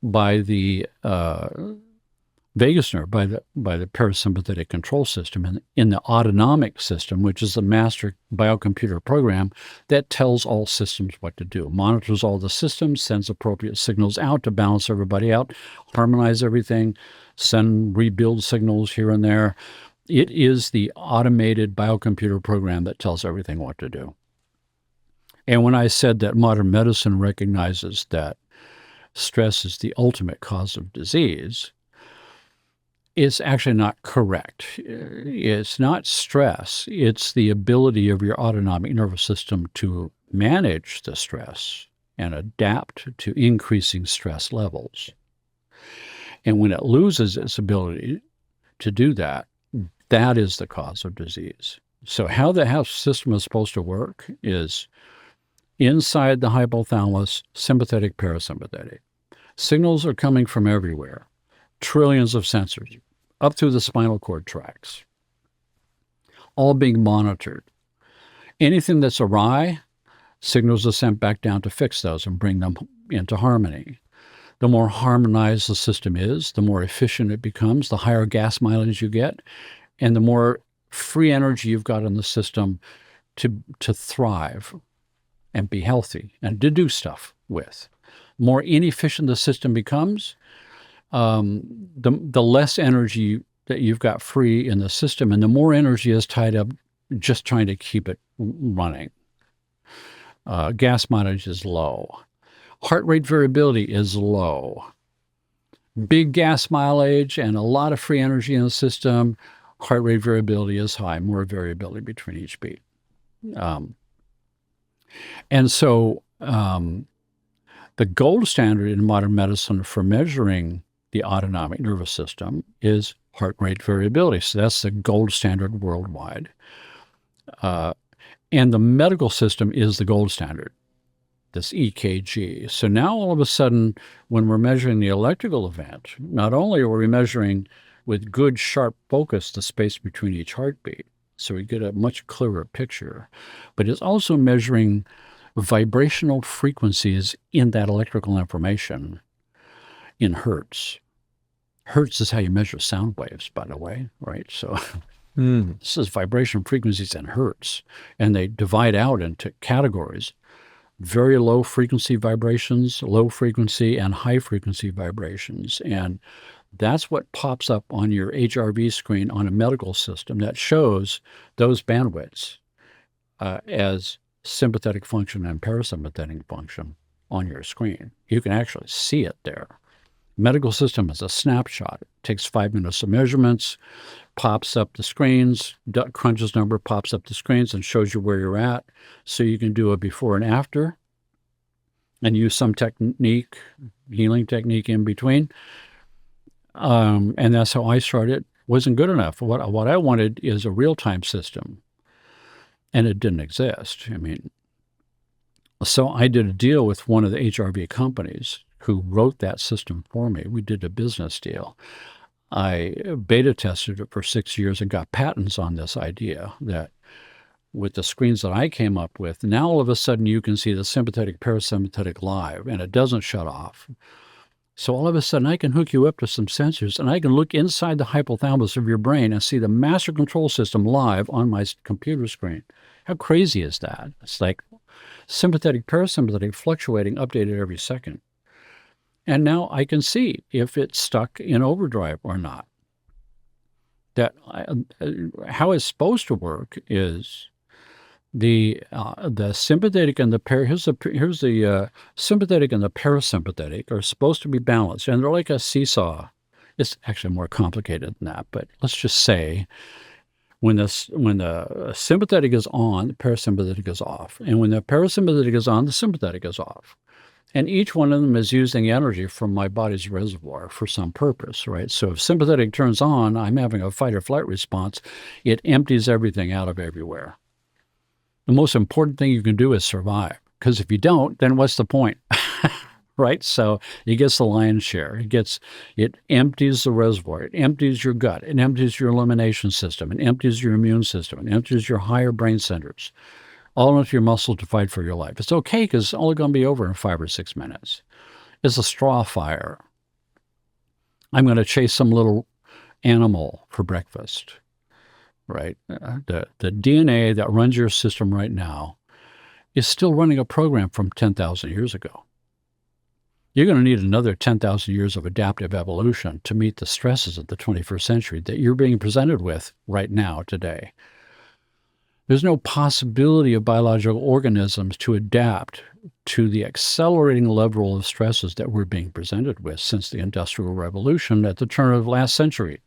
by the vagus nerve, by the parasympathetic control system, and in the autonomic system, which is the master biocomputer program that tells all systems what to do, monitors all the systems, sends appropriate signals out to balance everybody out, harmonize everything, rebuild signals here and there, It is the automated biocomputer program that tells everything what to do. And when I said that modern medicine recognizes that stress is the ultimate cause of disease, it's actually not correct. It's not stress. It's the ability of your autonomic nervous system to manage the stress and adapt to increasing stress levels. And when it loses its ability to do that, that is the cause of disease. So how the health system is supposed to work is inside the hypothalamus, sympathetic, parasympathetic. Signals are coming from everywhere, trillions of sensors, up through the spinal cord tracts, all being monitored. Anything that's awry, signals are sent back down to fix those and bring them into harmony. The more harmonized the system is, the more efficient it becomes, the higher gas mileage you get, and the more free energy you've got in the system to thrive and be healthy and to do stuff with. The more inefficient the system becomes, the less energy that you've got free in the system, and the more energy is tied up just trying to keep it running. Gas mileage is low. Heart rate variability is low. Big gas mileage and a lot of free energy in the system. Heart rate variability is high, more variability between each beat. And so the gold standard in modern medicine for measuring the autonomic nervous system is heart rate variability. So that's the gold standard worldwide. And the medical system is the gold standard, this EKG. So now all of a sudden, when we're measuring the electrical event, not only are we measuring with good sharp focus the space between each heartbeat, so we get a much clearer picture, but it's also measuring vibrational frequencies in that electrical information in hertz. Hertz is how you measure sound waves, by the way, right? So this is vibration frequencies in hertz, and they divide out into categories: very low frequency vibrations, low frequency, and high frequency vibrations. And that's what pops up on your HRV screen on a medical system that shows those bandwidths as sympathetic function and parasympathetic function on your screen. You can actually see it there. Medical system is a snapshot. It takes 5 minutes of measurements, pops up the screens, crunches number, pops up the screens and shows you where you're at. So you can do a before and after and use some technique, healing technique in between. And that's how I started. Wasn't good enough. What I wanted is a real-time system, and it didn't exist. I mean, so I did a deal with one of the HRV companies who wrote that system for me. We did a business deal. I beta tested it for 6 years and got patents on this idea that with the screens that I came up with, now all of a sudden you can see the sympathetic, parasympathetic live, and it doesn't shut off. So all of a sudden I can hook you up to some sensors, and I can look inside the hypothalamus of your brain and see the master control system live on my computer screen. How crazy is that? It's like sympathetic, parasympathetic fluctuating, updated every second. And now I can see if it's stuck in overdrive or not. How it's supposed to work is the sympathetic and the sympathetic and the parasympathetic are supposed to be balanced, and they're like a seesaw. It's actually more complicated than that, but let's just say when the sympathetic is on, the parasympathetic is off, and when the parasympathetic is on, the sympathetic is off. And each one of them is using energy from my body's reservoir for some purpose, right? So if sympathetic turns on, I'm having a fight or flight response. It empties everything out of everywhere. The most important thing you can do is survive, because if you don't, then what's the point? Right? So it gets the lion's share. It empties the reservoir. It empties your gut. It empties your elimination system. It empties your immune system. It empties your higher brain centers, all into your muscle to fight for your life. It's okay because it's only going to be over in 5 or 6 minutes. It's a straw fire. I'm going to chase some little animal for breakfast, right? The DNA that runs your system right now is still running a program from 10,000 years ago. You're going to need another 10,000 years of adaptive evolution to meet the stresses of the 21st century that you're being presented with right now, today. There's no possibility of biological organisms to adapt to the accelerating level of stresses that we're being presented with since the Industrial Revolution at the turn of last century.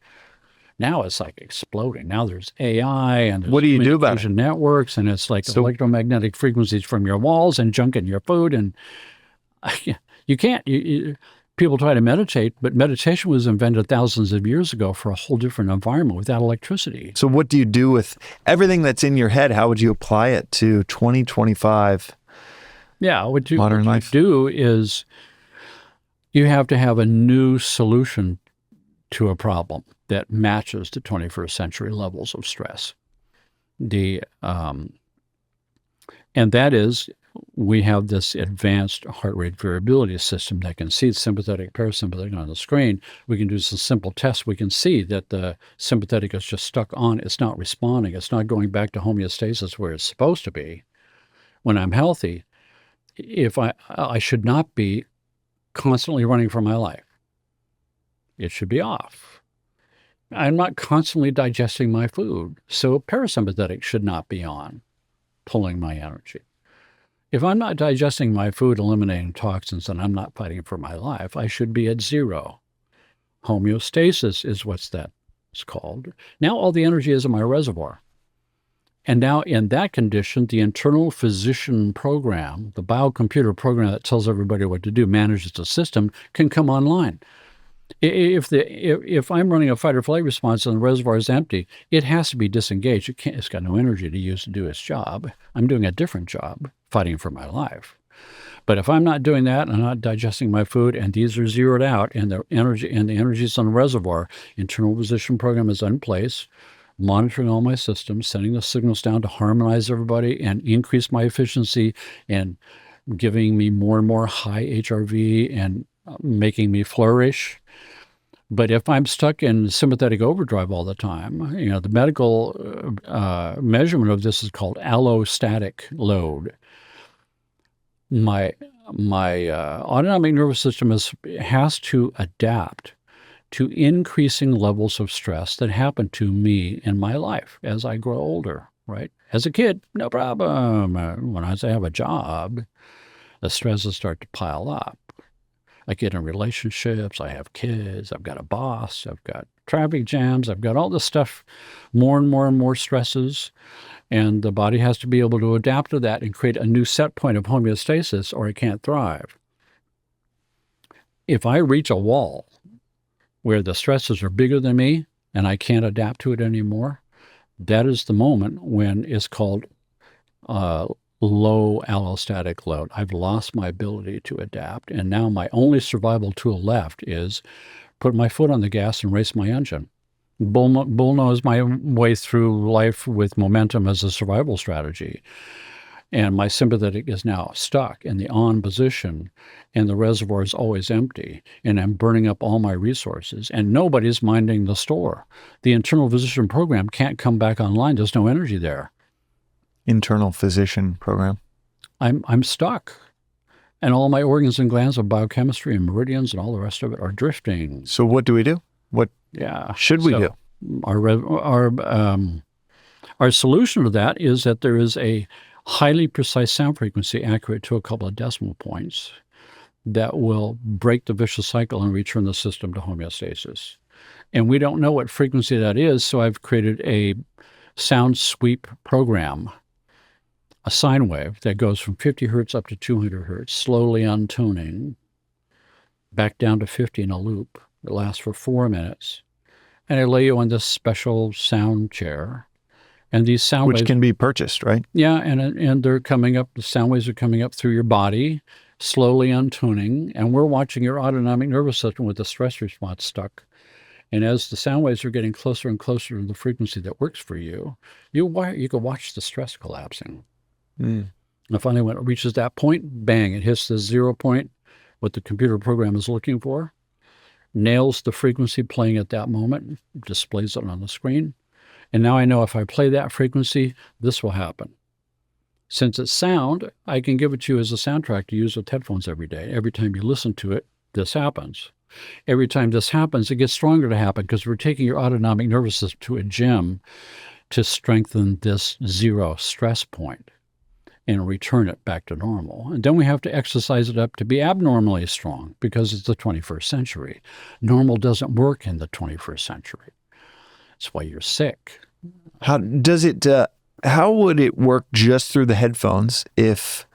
Now it's like exploding. Now there's AI and there's What do you do about it? communication networks, and it's like electromagnetic frequencies from your walls and junk in your food. And you can't. People try to meditate, but meditation was invented thousands of years ago for a whole different environment without electricity. So what do you do with everything that's in your head? How would you apply it to 2025 modern life? What you do is you have to have a new solution to a problem that matches the 21st century levels of stress. And that is, we have this advanced heart rate variability system that can see sympathetic, parasympathetic on the screen. We can do some simple tests. We can see that the sympathetic is just stuck on. It's not responding. It's not going back to homeostasis where it's supposed to be. When I'm healthy, if I should not be constantly running for my life. It should be off. I'm not constantly digesting my food, so parasympathetic should not be on, pulling my energy. If I'm not digesting my food, eliminating toxins, and I'm not fighting for my life, I should be at zero. Homeostasis is what that's called. Now all the energy is in my reservoir. And now in that condition, the internal physician program, the biocomputer program that tells everybody what to do, manages the system, can come online. If I'm running a fight or flight response and the reservoir is empty, it has to be disengaged. It's got no energy to use to do its job. I'm doing a different job, fighting for my life. But if I'm not doing that, and I'm not digesting my food, and these are zeroed out, and the energy is on the reservoir, internal physician program is in place, monitoring all my systems, sending the signals down to harmonize everybody and increase my efficiency, and giving me more and more high HRV and making me flourish. But if I'm stuck in sympathetic overdrive all the time, the medical measurement of this is called allostatic load. My autonomic nervous system has to adapt to increasing levels of stress that happen to me in my life as I grow older, right? As a kid, no problem. When I have a job, the stresses start to pile up. I get in relationships, I have kids, I've got a boss, I've got traffic jams, I've got all this stuff, more and more and more stresses, and the body has to be able to adapt to that and create a new set point of homeostasis or it can't thrive. If I reach a wall where the stresses are bigger than me and I can't adapt to it anymore, that is the moment when it's called low allostatic load. I've lost my ability to adapt, and now my only survival tool left is put my foot on the gas and race my engine. Bull knows my way through life with momentum as a survival strategy. And my sympathetic is now stuck in the on position, and the reservoir is always empty, and I'm burning up all my resources, and nobody's minding the store. The internal physician program can't come back online. There's no energy there. Internal physician program. I'm stuck. And all my organs and glands of biochemistry and meridians and all the rest of it are drifting. So what do we do? What should we do? Our solution to that is that there is a highly precise sound frequency accurate to a couple of decimal points that will break the vicious cycle and return the system to homeostasis. And we don't know what frequency that is, so I've created a sound sweep program, a sine wave that goes from 50 hertz up to 200 hertz, slowly untuning, back down to 50 in a loop. It lasts for 4 minutes. And I lay you on this special sound chair. And these sound waves, which can be purchased, right? Yeah, and they're coming up, the sound waves are coming up through your body, slowly untuning, and we're watching your autonomic nervous system with the stress response stuck. And as the sound waves are getting closer and closer to the frequency that works for you, you can watch the stress collapsing. And finally, when it reaches that point, bang, it hits the 0 point, what the computer program is looking for, nails the frequency playing at that moment, displays it on the screen. And now I know if I play that frequency, this will happen. Since it's sound, I can give it to you as a soundtrack to use with headphones every day. Every time you listen to it, this happens. Every time this happens, it gets stronger to happen because we're taking your autonomic nervous system to a gym to strengthen this zero stress point and return it back to normal. And then we have to exercise it up to be abnormally strong because it's the 21st century. Normal doesn't work in the 21st century. That's why you're sick. How does it? How would it work just through the headphones if,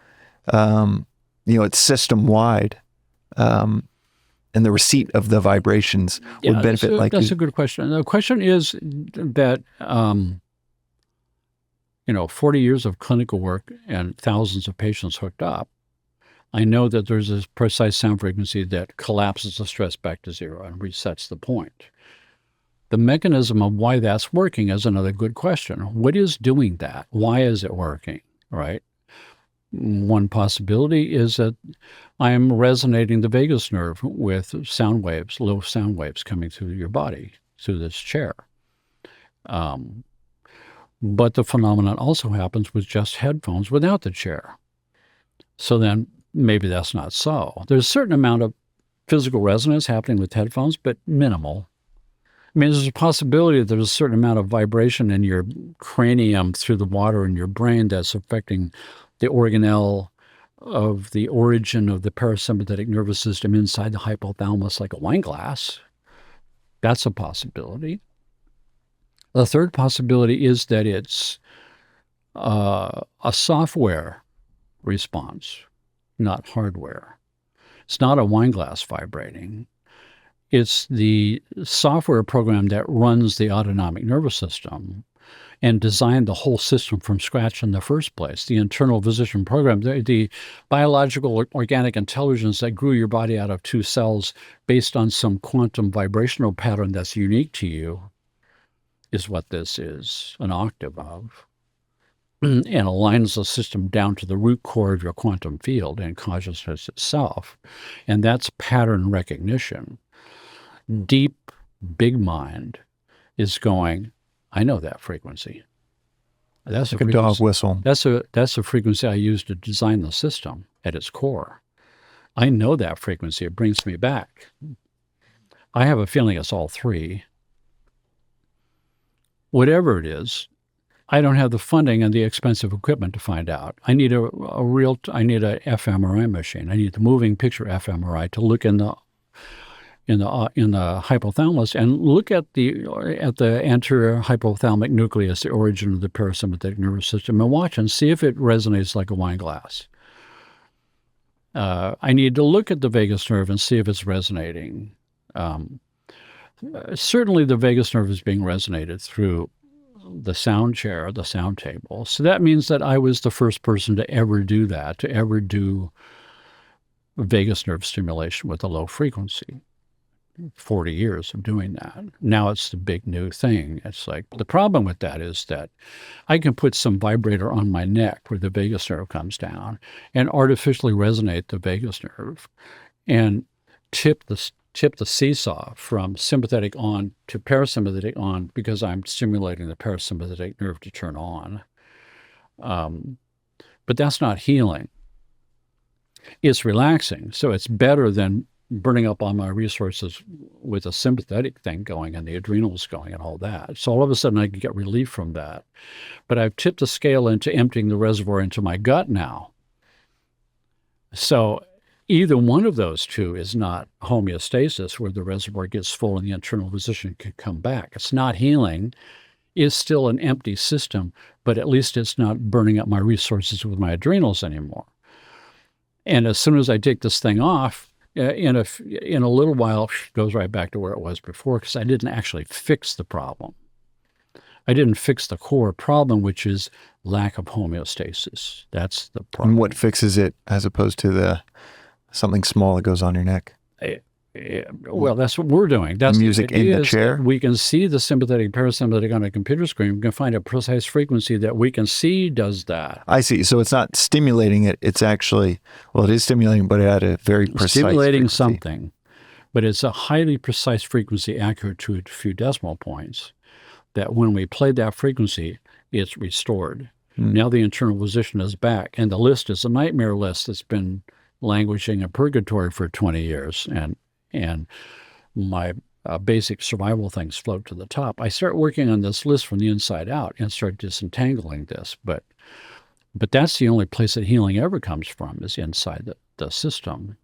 it's system wide, and the receipt of the vibrations would benefit? That's a good question. The question is that 40 years of clinical work and thousands of patients hooked up, I know that there's a precise sound frequency that collapses the stress back to zero and resets the point. The mechanism of why that's working is another good question. What is doing that? Why is it working, right? One possibility is that I am resonating the vagus nerve with sound waves, low sound waves coming through your body, through this chair. But the phenomenon also happens with just headphones without the chair. So then maybe that's not so. There's a certain amount of physical resonance happening with headphones, but minimal. I mean, there's a possibility that there's a certain amount of vibration in your cranium through the water in your brain that's affecting the organelle of the origin of the parasympathetic nervous system inside the hypothalamus like a wine glass. That's a possibility. The third possibility is that it's a software response, not hardware. It's not a wine glass vibrating. It's the software program that runs the autonomic nervous system and designed the whole system from scratch in the first place. The internal physician program, the biological organic intelligence that grew your body out of two cells based on some quantum vibrational pattern that's unique to you, is what this is, an octave of, and aligns the system down to the root core of your quantum field and consciousness itself. And that's pattern recognition. Deep, big mind is going, I know that frequency. That's like a dog whistle. That's a frequency I use to design the system at its core. I know that frequency. It brings me back. I have a feeling it's all three. Whatever it is, I don't have the funding and the expensive equipment to find out. I need a fMRI machine. I need the moving picture fMRI to look in the hypothalamus and look at the anterior hypothalamic nucleus, the origin of the parasympathetic nervous system, and watch and see if it resonates like a wine glass. I need to look at the vagus nerve and see if it's resonating. Certainly the vagus nerve is being resonated through the sound chair, the sound table. So that means that I was the first person to ever do that, to ever do vagus nerve stimulation with a low frequency. 40 years of doing that. Now it's the big new thing. It's like, the problem with that is that I can put some vibrator on my neck where the vagus nerve comes down and artificially resonate the vagus nerve and tip the seesaw from sympathetic on to parasympathetic on because I'm stimulating the parasympathetic nerve to turn on. But that's not healing. It's relaxing. So it's better than burning up all my resources with a sympathetic thing going and the adrenals going and all that. So all of a sudden I can get relief from that. But I've tipped the scale into emptying the reservoir into my gut now. So either one of those two is not homeostasis where the reservoir gets full and the internal physician can come back. It's not healing. It's still an empty system, but at least it's not burning up my resources with my adrenals anymore. And as soon as I take this thing off, in a little while, it goes right back to where it was before because I didn't actually fix the problem. I didn't fix the core problem, which is lack of homeostasis. That's the problem. And what fixes it as opposed to something small that goes on your neck? Well, that's what we're doing. That's the music in the chair? We can see the sympathetic, parasympathetic on a computer screen. We can find a precise frequency that we can see does that. I see. So it's not stimulating it. It's actually, it is stimulating, but at a very precise stimulating frequency. Something. But it's a highly precise frequency accurate to a few decimal points that when we play that frequency, it's restored. Now the internal physician is back, and the list is a nightmare list that's been languishing in purgatory for 20 years, and my basic survival things float to the top. I start working on this list from the inside out and start disentangling this, but that's the only place that healing ever comes from, is inside the system.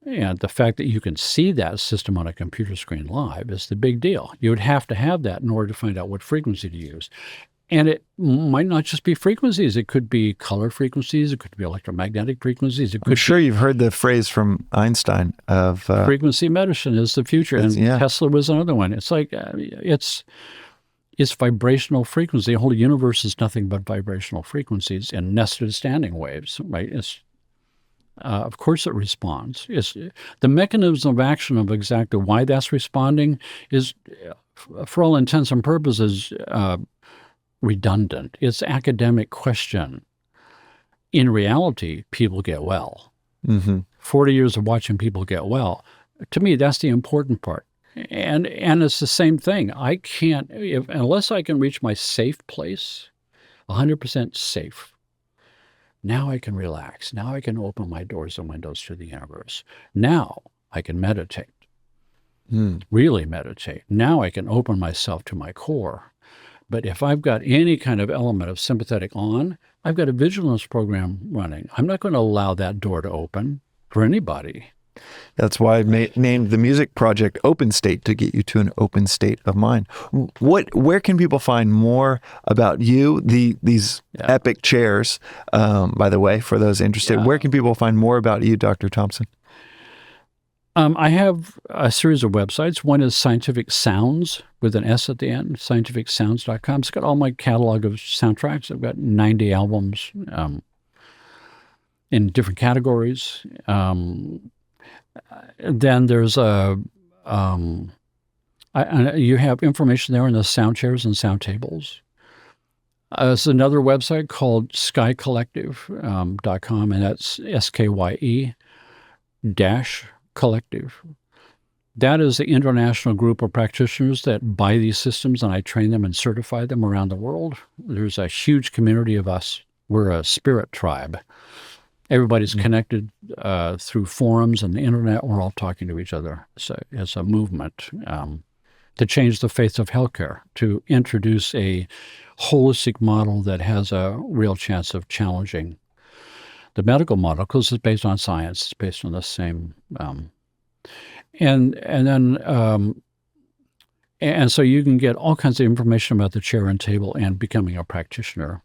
And the fact that you can see that system on a computer screen live is the big deal. You would have to have that in order to find out what frequency to use. And it might not just be frequencies. It could be color frequencies. It could be electromagnetic frequencies. I'm sure you've heard the phrase from Einstein of... frequency medicine is the future. And Tesla was another one. It's like, it's vibrational frequency. The whole universe is nothing but vibrational frequencies and nested standing waves, right? Of course it responds. The mechanism of action of exactly why that's responding is, for all intents and purposes, redundant. It's academic question. In reality, people get well. 40 years of watching people get well. To me, that's the important part. And it's the same thing. I can't, unless I can reach my safe place, 100% safe. Now I can relax. Now I can open my doors and windows to the universe. Now I can meditate, really meditate. Now I can open myself to my core. But if I've got any kind of element of sympathetic on, I've got a vigilance program running. I'm not going to allow that door to open for anybody. That's why I named the music project Open State, to get you to an open state of mind. Where can people find more about you? These epic chairs, by the way, for those interested. Where can people find more about you, Dr. Thompson? I have a series of websites. One is Scientific Sounds with an S at the end, scientificsounds.com. It's got all my catalog of soundtracks. I've got 90 albums in different categories. Then there's you have information there on the sound chairs and sound tables. There's another website called skycollective.com, and that's SKYE-collective. That is the international group of practitioners that buy these systems, and I train them and certify them around the world. There's a huge community of us. We're a spirit tribe. Everybody's connected through forums and the internet. We're all talking to each other. So it's a movement to change the face of healthcare, to introduce a holistic model that has a real chance of challenging the medical model, because it's based on science. It's based on the same, and so you can get all kinds of information about the chair and table and becoming a practitioner,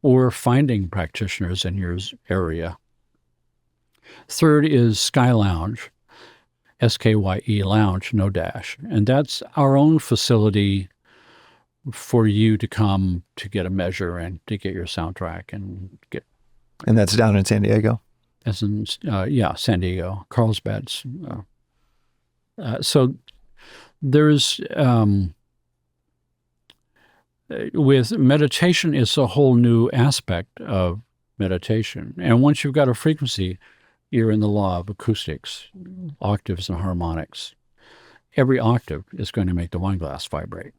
or finding practitioners in your area. Third is Sky Lounge, SKYE Lounge, no dash. And that's our own facility for you to come to get a measure and to get your soundtrack and get. And that's down in San Diego? As in, San Diego, Carlsbad's. So there's, with meditation, it's a whole new aspect of meditation. And once you've got a frequency, you're in the law of acoustics, octaves and harmonics. Every octave is going to make the wine glass vibrate.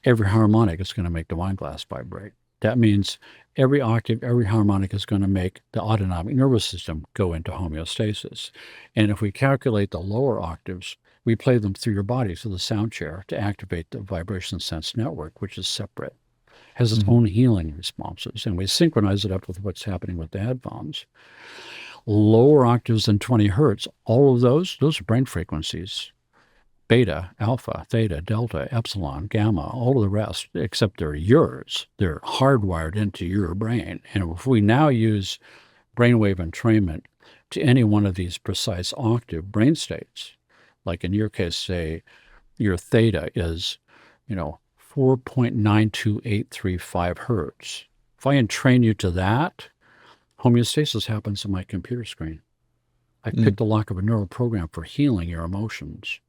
Every harmonic is going to make the wine glass vibrate. That means every octave, every harmonic is going to make the autonomic nervous system go into homeostasis. And if we calculate the lower octaves, we play them through your body, through the sound chair, to activate the vibration sense network, which is separate, has its own healing responses. And we synchronize it up with what's happening with the headphones. Lower octaves than 20 hertz, all of those are brain frequencies. Beta, alpha, theta, delta, epsilon, gamma, all of the rest, except they're yours. They're hardwired into your brain. And if we now use brainwave entrainment to any one of these precise octave brain states, like in your case, say, your theta is, 4.92835 hertz. If I entrain you to that, homeostasis happens in my computer screen. I picked the lock of a neural program for healing your emotions,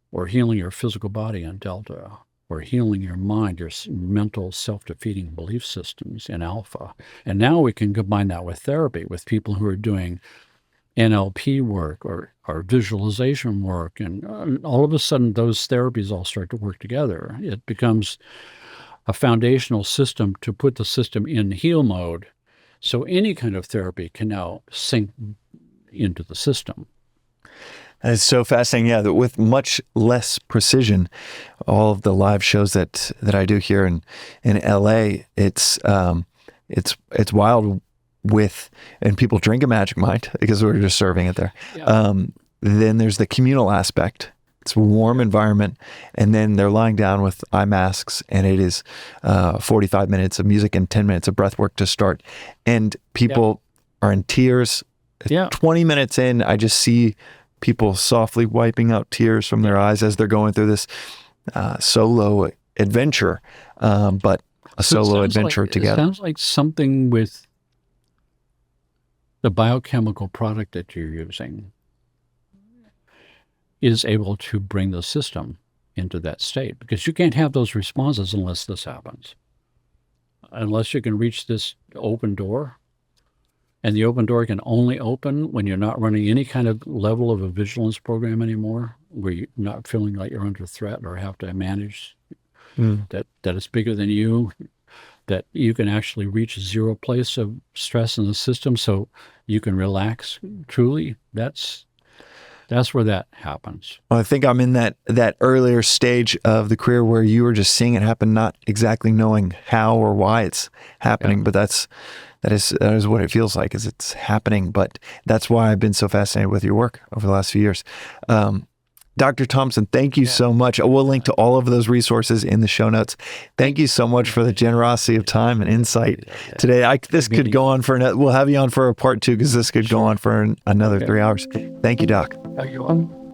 or healing your physical body in delta, or healing your mind, your mental self-defeating belief systems in alpha. And now we can combine that with therapy, with people who are doing NLP work or visualization work. And all of a sudden, those therapies all start to work together. It becomes a foundational system to put the system in heal mode, so any kind of therapy can now sink into the system. That is so fascinating. Yeah, that with much less precision, all of the live shows that I do here in LA, it's wild with, and people drink a Magic Mind because we're just serving it there. Yeah. Then there's the communal aspect. It's a warm environment, and then they're lying down with eye masks, and it is 45 minutes of music and 10 minutes of breath work to start. And people are in tears. Yeah. 20 minutes in, I just see people softly wiping out tears from their eyes as they're going through this solo adventure, but a solo adventure together. It sounds like something with the biochemical product that you're using is able to bring the system into that state, because you can't have those responses unless this happens. Unless you can reach this open door. And the open door can only open when you're not running any kind of level of a vigilance program anymore, where you're not feeling like you're under threat or have to manage that it's bigger than you, that you can actually reach a zero place of stress in the system so you can relax truly. That's where that happens. Well, I think I'm in that earlier stage of the career where you were just seeing it happen, not exactly knowing how or why it's happening, but that is what it feels like, is it's happening. But that's why I've been so fascinated with your work over the last few years. Dr. Thompson, thank you so much. We'll link to all of those resources in the show notes. Thank you so much for the generosity of time and insight today. This could go on for we'll have you on for a part 2, because this could go on for another 3 hours. Thank you, Doc. Are you on?